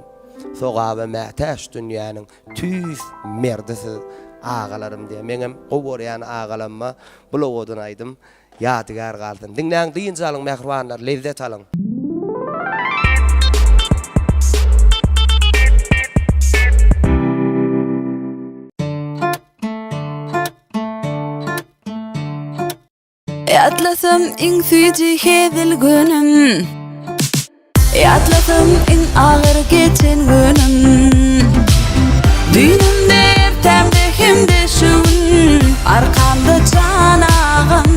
sogawa mätäş dünýäniň tüýs merdisi agalarym diye meňem goworýan agalamma bulogodan aýdym ýadygar galdym. Diňläň diýinçe alyň mehribanlar lezzet alyň. Atlasam in süýji hedil günüm Atlasam in ağır geçen günüm Düýnümde ertemde hemde şun Arkamda canağım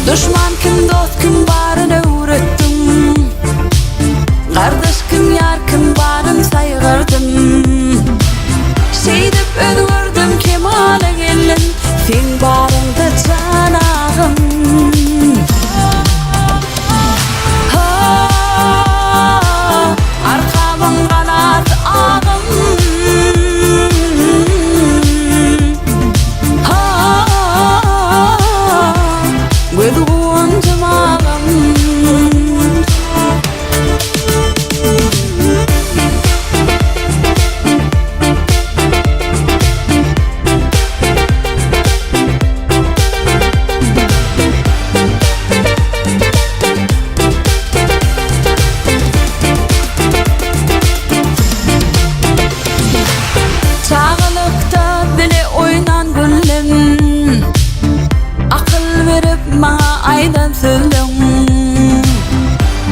Düşman kim dost kim barını öwretdim Gardaş kim ýar kim barym saýgardym Şeýdip öldürdüm kemale gelin Sen barında canağım Arkamın kanat ağım Gözüğün cımağım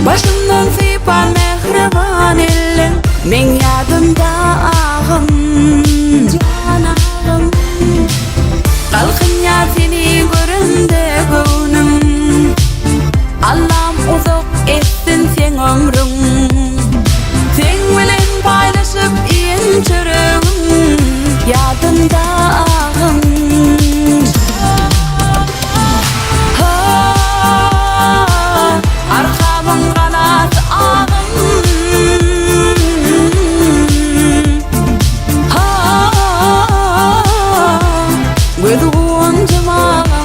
Başımdan sıypan mehriban elin Men yadımda ağım Canağım Kalkın ya seni göründe gönüm Allah'ım uzak etsin sen ömrüm Sen bilen paylaşıp iyin çürüğüm Yadımda ağım Arkamın kanat ağım Gözüğün cımağım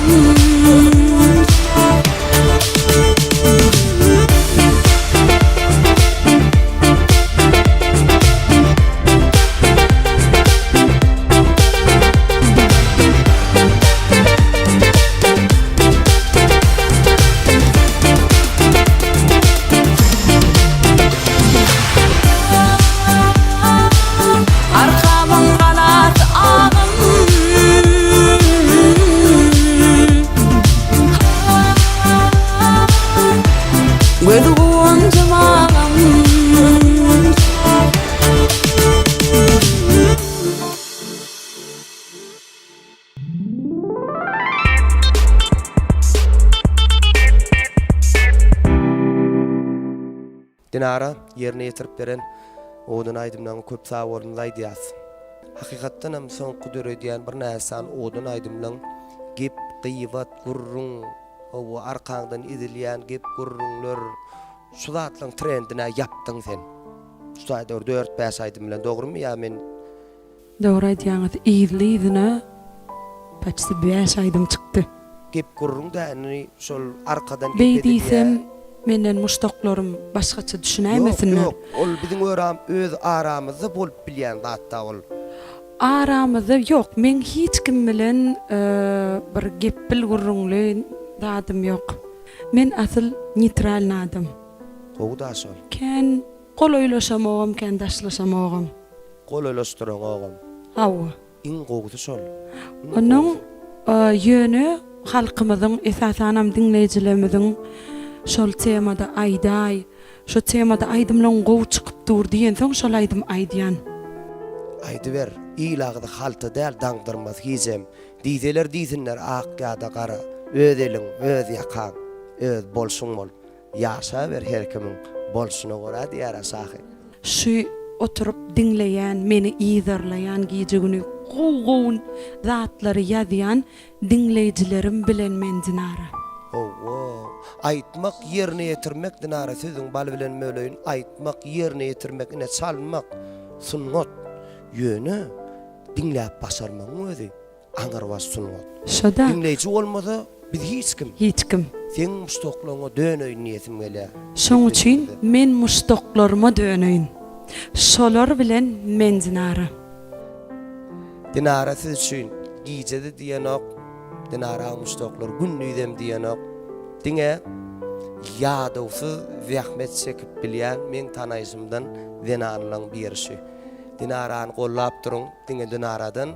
Arkamın kanat ağım Gözüğün cımağım Dinara yerine ýetirip beren oğdan aydymdan köp sağ bolun aýdýas. Hakykatdan hem soňky döredýän bir näsan oğdan aydymdan gep gıýbat gurrun o arkaňdan izilýän gep gurrunlar şu zatlaň trendine ýapdyň sen. Şu 4-5 aydym bilen dogrymy ýa men Dogry aýdýaňyz, ýyly ýyzyna Paçsı 5 aýdym çykdy. Gep gurrun da şol arkadan Beýdiýsem menden muşdoklarym başgaça düşünämesinler. Yok, ol bizim öz aramızda bolup bilýän zatda ol. Aramızda yok. Men hiç kim bilen bir gepil gurrunly dadym yok. Men asıl neutral nadym. O da şol. Ken goloýlaşamagam, ken daşlaşamagam. Gol öleşdiren ogam. Hawa. İň gowdy şol. Onuň ýöne halkymyzyň, esasanam dinleýijilerimiziň şol temada aýdaý, şo temada aýdymlaň gow çykyp dur diýen soň şol aýdym aýdýan. Aýdy ber, ilagda halta däl daňdyrmaz hizem. Diýseler diýsinler ak ýa-da gara. Öz eliň, öz ýakan, öz bolşuň bol. Ýaşa ber her kimiň bolşuny gora diýär asahy. Şu oturup dinleyen, meni iyizarlayan, gece günü gow zatları ýazýan dinleýijilerim bilen men dinara. Aýtmak ýerine ýetirmek dinara sözüň bal bilen möleýin aýtmak ýerine ýetirmek ine çalmak sunnat ýöne dinläp başarmaň özi aňarwas sunnat. Şoda Dinleýiji bolmasa biz hiç kim sen muşdoklaryňa dönöýin niýetim gelýär. şoň üçin men muşdoklaryma dönöýin. Şolar bilen men dinara. Dinara siz üçin gijede diýenok, dinara muşdoklar günnüýdem diýenok. Diňe ýadawsyz zähmet çekip bilýän men tanaýjymdan dinanyň birisi. Dinarany gollap duruň, diňe dinaradan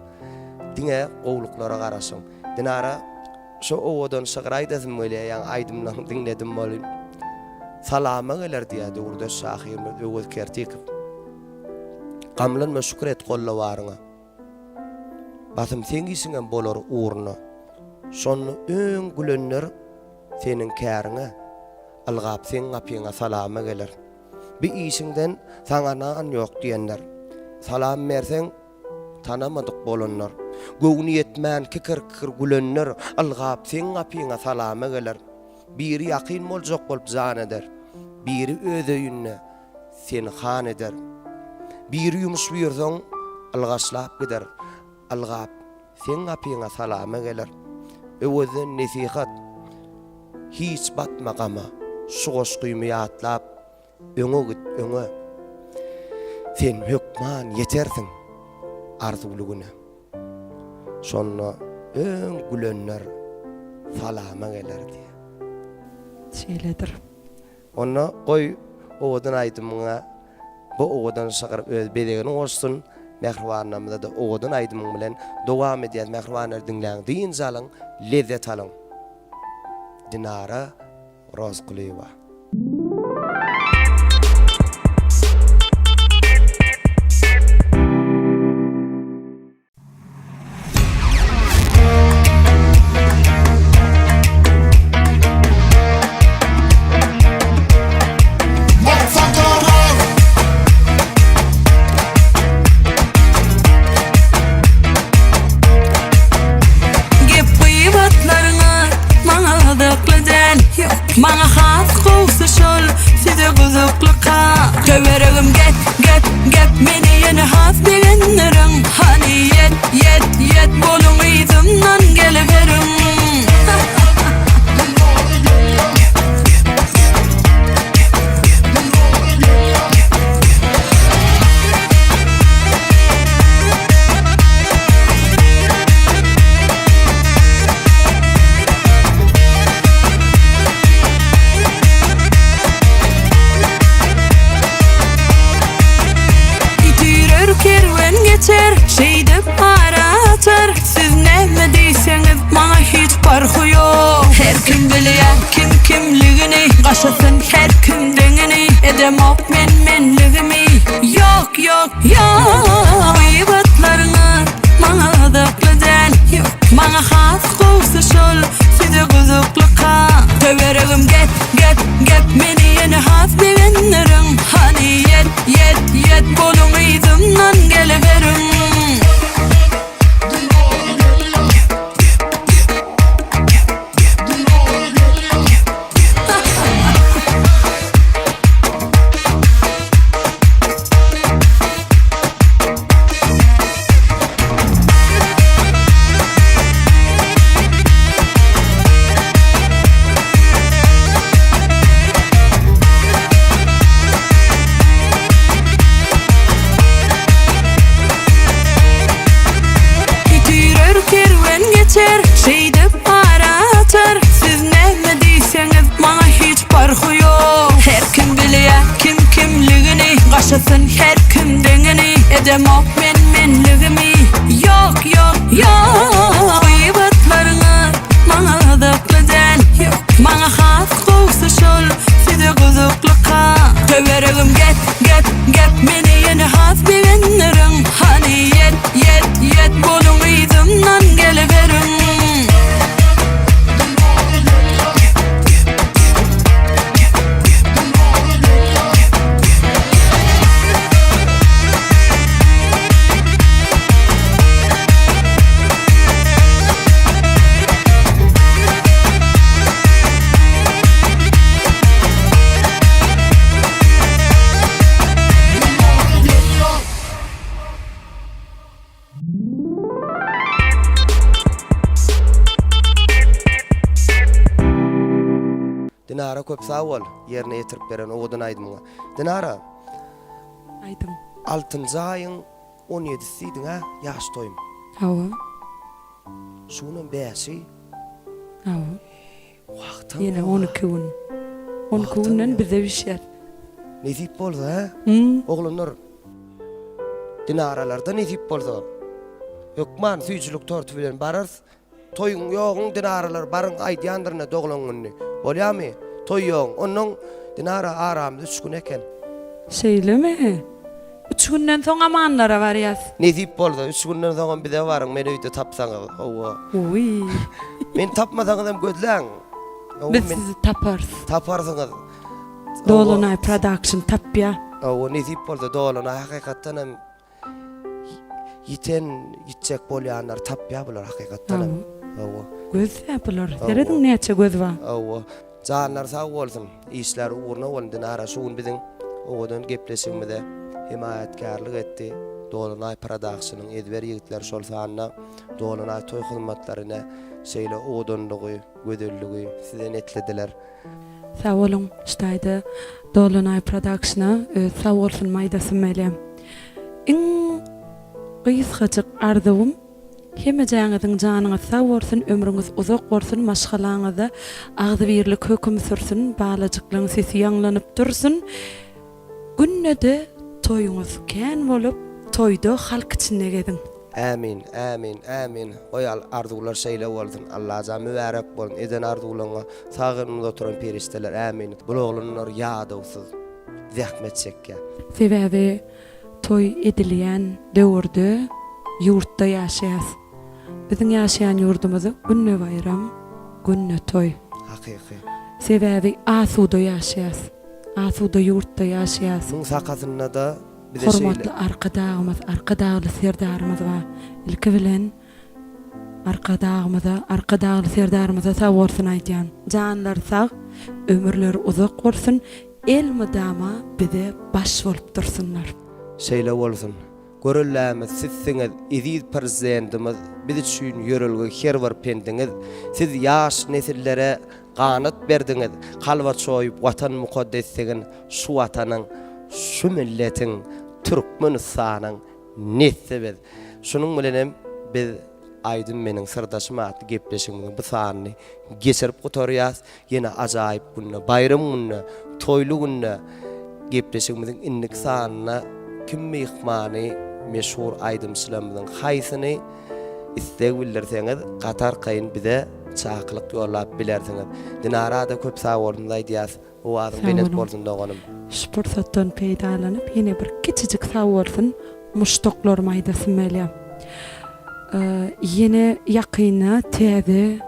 diňe gowluklara garasyň. Dinara şo owadan şagraýdasym bolýan aýdymdan dinledim bolýan. Salama geler diýdi urda şahyr öwet kertik. Gamlanma şükür et gollawaryňa. Batym sen gisiňem bolar uğruna. Şonu öň gülenler senin käriňe algap sen apyňa salama geler. Bir işiňden saňa nan ýok diýenler. Salam berseň tanamadyk bolanlar. Gowny etmän kikir gülenler algap sen apyňa salama geler. Biri ýakyn boljak bolup zan eder. Biri öz öýünde seni han eder. Biri ýumuş berseň algaçlap gider. Algap sen apyňa salama geler. Öweden nesihat hiç batmagama şoğuş gymy ýatlap öňe git öňe. Sen hökman yetersiň arzulugyna. Şonda öň gülenler salama gelerdi. Şeýledir. Ona goý owadan aýdymyňa bu owadan şagyryp öz bedegini olsun. Mehribanamda da owadan aýdymyň bilen dowam edýär mehribanlar dinläň diýin zalyň lezzet alyň. Dinara Rozqulyeva. Maňa has gowsy şol, size guzuklyka. Töweregim get, meni ýene has degenleriň. Hani yet, boluň ýzymdan geliberiň. Şeyde para atar, siz näme diýseňiz maňa hiç farky ýok. Her kim bilýär kimligini, gaşasyn her kim deňini, edemok menligimi. Ýok, ýybatlaryňa maňa adaky däl. Maňa has gowsy şol, size guzuklyka. Töweregim get, meni ýene has degenleriň. Hani yet, boluň ýzymdan geliberiň. Bana has qoğsa şol size gızıqlıqa Töveregim get meni yeni has beğenirim Hani yet bolun iyizimden geliverim Dinara köp sağ yerine yetirip beren oğudun aydımına. Dinara, Aydım. 6-njy aýyň 17-sidiň ha, ýaş toýum. Hawa. Şunun bäşi Hawa. wagtyň. Yine 12 gün. 12 günden bize bir şey. Nezip boldy ha? Oglanlar. Dinaralarda nezip boldy. Ýokman süýçülük tortu bilen barar. Toyun ýogyň dinaralar barın aýdýandyryna doglangyny. Bolýarmy? Toy ýok. Onuň dinara aramda 3 gün eken. Söyleme. 3 günden soň amanlara barýas. Nezip boldy. 3 günden soň bize baryň, meni öýde tapsaňyz. Owa. Uy. Men tapmasaňyzam gözläň. Biz sizi taparız. Taparsyňyz. Dolunay Production tapya. Owa nezip boldy Dolunay hakykatdan hem yitjek bolýanlar tapýar bular hakykatdan hem. Owa. Göz yapılar. Seredin näçe göz var? Owa. Janlar sağ bolsun. Işler uğruna boldy nara şuun biziň owadan gepleşigimizde himayetkarlyk etdi. Dolunay Production'yň edber ýigitler şol sanna Dolunay toy hyzmatlaryna şeýle owadanlygy, gödelligi size netlediler. Sağ olun. Ştaýda Dolunay Production'a sağ olsun maýdasy mele. Iň gysgaçyk arzum hemejäňiziň janyňyz sağ bolsun, ömrüňiz uzak bolsun, maşgalaňyzda agzy birlik höküm sürsin, balajyklaryň sesi ýanglanyp dursun. Günnede toýuňyz kän bolup, toýda halk içinde gedin. Amin, amin, amin. Oyal arzular şeýle bolsun. Allaha mübarek bolsun. Eden arzularyňa sagyrmyzda oturan perişteler. Amin. Bulaglanlar ýadawsyz. Zähmet çekýär. Sebäbi toy edilýän döwürde ýurtda ýaşaýas. Biziň ýaşaýan ýurdumyzda günne bayram, günne toy. Hakyky. Sebäbi asuda ýaşaýas. Asuda ýurtda ýaşaýas. Muň sakatyna da bize Hormatly arkadagymyz, arkadagly serdarymyz var. Ilki bilen arkadagly serdarymyza sag bolsun aýdýan. Janlar sag, ömürleri uzak bolsun, el mydama bize baş bolup dursunlar. şeýle bolsun. Görellämiz sizsiňiz, iziz prezidentimiz biz üçin ýörelge her bir pendiňiz. Siz ýaş nesillere ganat berdiňiz. Kalwa çoýup watan mukaddesligin şu watanyň, şu milletiň, Türkmenistanyň neslibiz. Şunuň bilenem biz aýdym meniň sirdaşym atly gepleşigimiň bu sanyny geçirip gotarýas. Ýene ajaýyp günne, bayram günne, toýlu günne gepleşigimiň inlik sanyna kim mehmany meşhur aýdymçylarymyzyň haýsyny istek bildirseňiz gatar kayın bize çaklyk ýollap bilersiňiz. Dinara da köp sag bolun aýdýas. O adam benet bolsun doganım. Şpursatdan peýdalanyp ýene bir kiçijik sag bolsun muştoklar maýdasy mele. Ýene ýakyna täze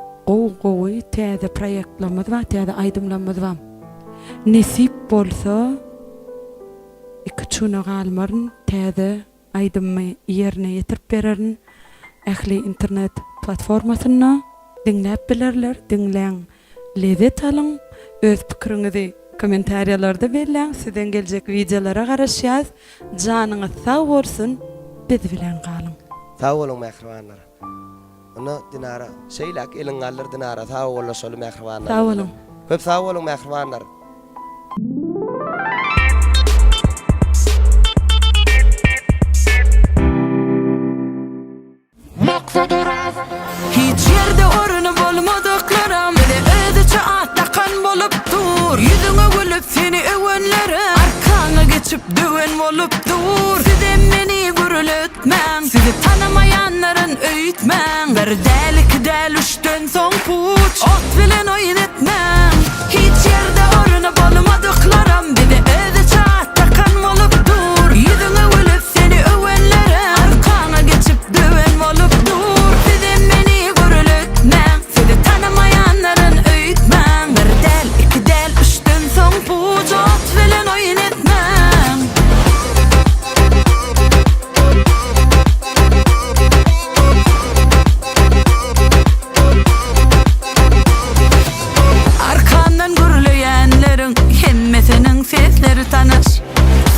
gowy täze proýektlerimiz we täze aýdymlarymyz bar. Nesip bolsa ikçuna galmaryn täze aýdymy ýerine ýetirip bererin. Ähli internet platformasyna dinläp bilerler, dinläň, lezzet alyň, öz pikiriňizi kommentariýalarda berläň, sizden geljek videolara garaşýas. Janyňyz sag bolsun, biz bilen galyň. Sag bolun mehribanlar. Ona dinara şeýlek eliň allar dinara sag bolaşaly mehribanlar. Sag bolun. Köp sag bolun mehribanlar. Hiç yerde orunu bolmadıklarım beni ödüçe atlakan bolup dur. Yüzüne gülüp seni övenlerim arkana geçip düven bolup dur. Sizden beni gürültmem, sizi tanımayanların öğütmem. Bir delik del üçten son puç ot bilen oyun etmem. tanış.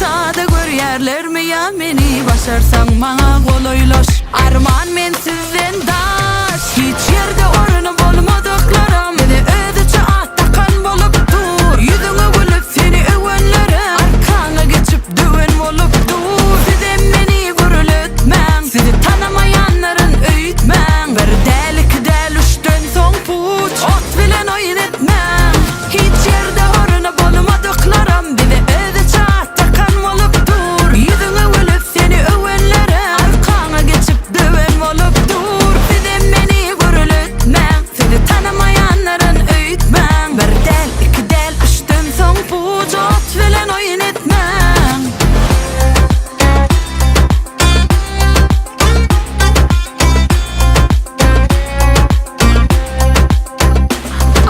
Sade görýärler mi ya meni, başarsaň maňa goloýlaş. Arman men sizden daş, hiç ýerde oruny bolmadyklaram. Meni öýdüçe atdakan bolup dur, ýüzüňe gülüp seni öwenlere arkaňa geçip düwen bolup dur. Sizem meni gürültmäň, sizi tanamaýanlaryň öýtmäň. Bir däl iki däl üçden soň puç, ot bilen oýun etmäň. Hiç ýerde oruny bolmadyklaram, meni öýdüçe atdakan bolup dur, ýüzüňe gülüp seni öwenlere arkaňa geçip düwen bolup dur. Sizem meni gürültmäň, sizi tanamaýanlaryň öýtmäň. Bir däl iki däl üçden soň puç, ot bilen oýun etmäň.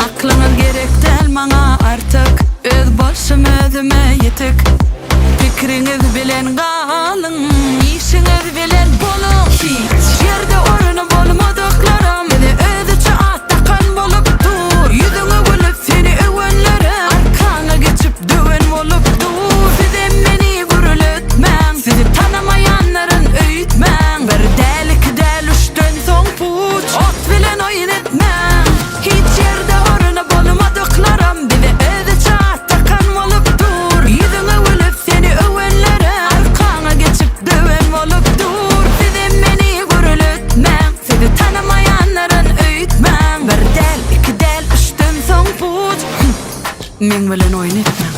Aklınız gerek del maňa artık, öz başym özüme ýetik. Pikiriňiz bilen galyň, işiňiz bilen boluň. Hiç ýerde oruny bolmadyklaram, meni öýdüçe atdakan bolup dur, ýüzüňe gülüp seni öwenlere arkaňa geçip düwen bolup dur. Sizem meni gürültmäň, sizi tanamaýanlaryň öýtmäň. Bir däl iki däl üçden soň puç, ot bilen oýun etmäň. Hiç ýerde oruny bolmadyklaram, meni öýdüçe atdakan bolup dur, ýüzüňe gülüp seni öwenlere arkaňa geçip düwen bolup dur. Sizem meni gürültmäň, sizi tanamaýanlaryň öýtmäň. Bir däl iki däl üçden soň puç, men bilen oýun etmäň.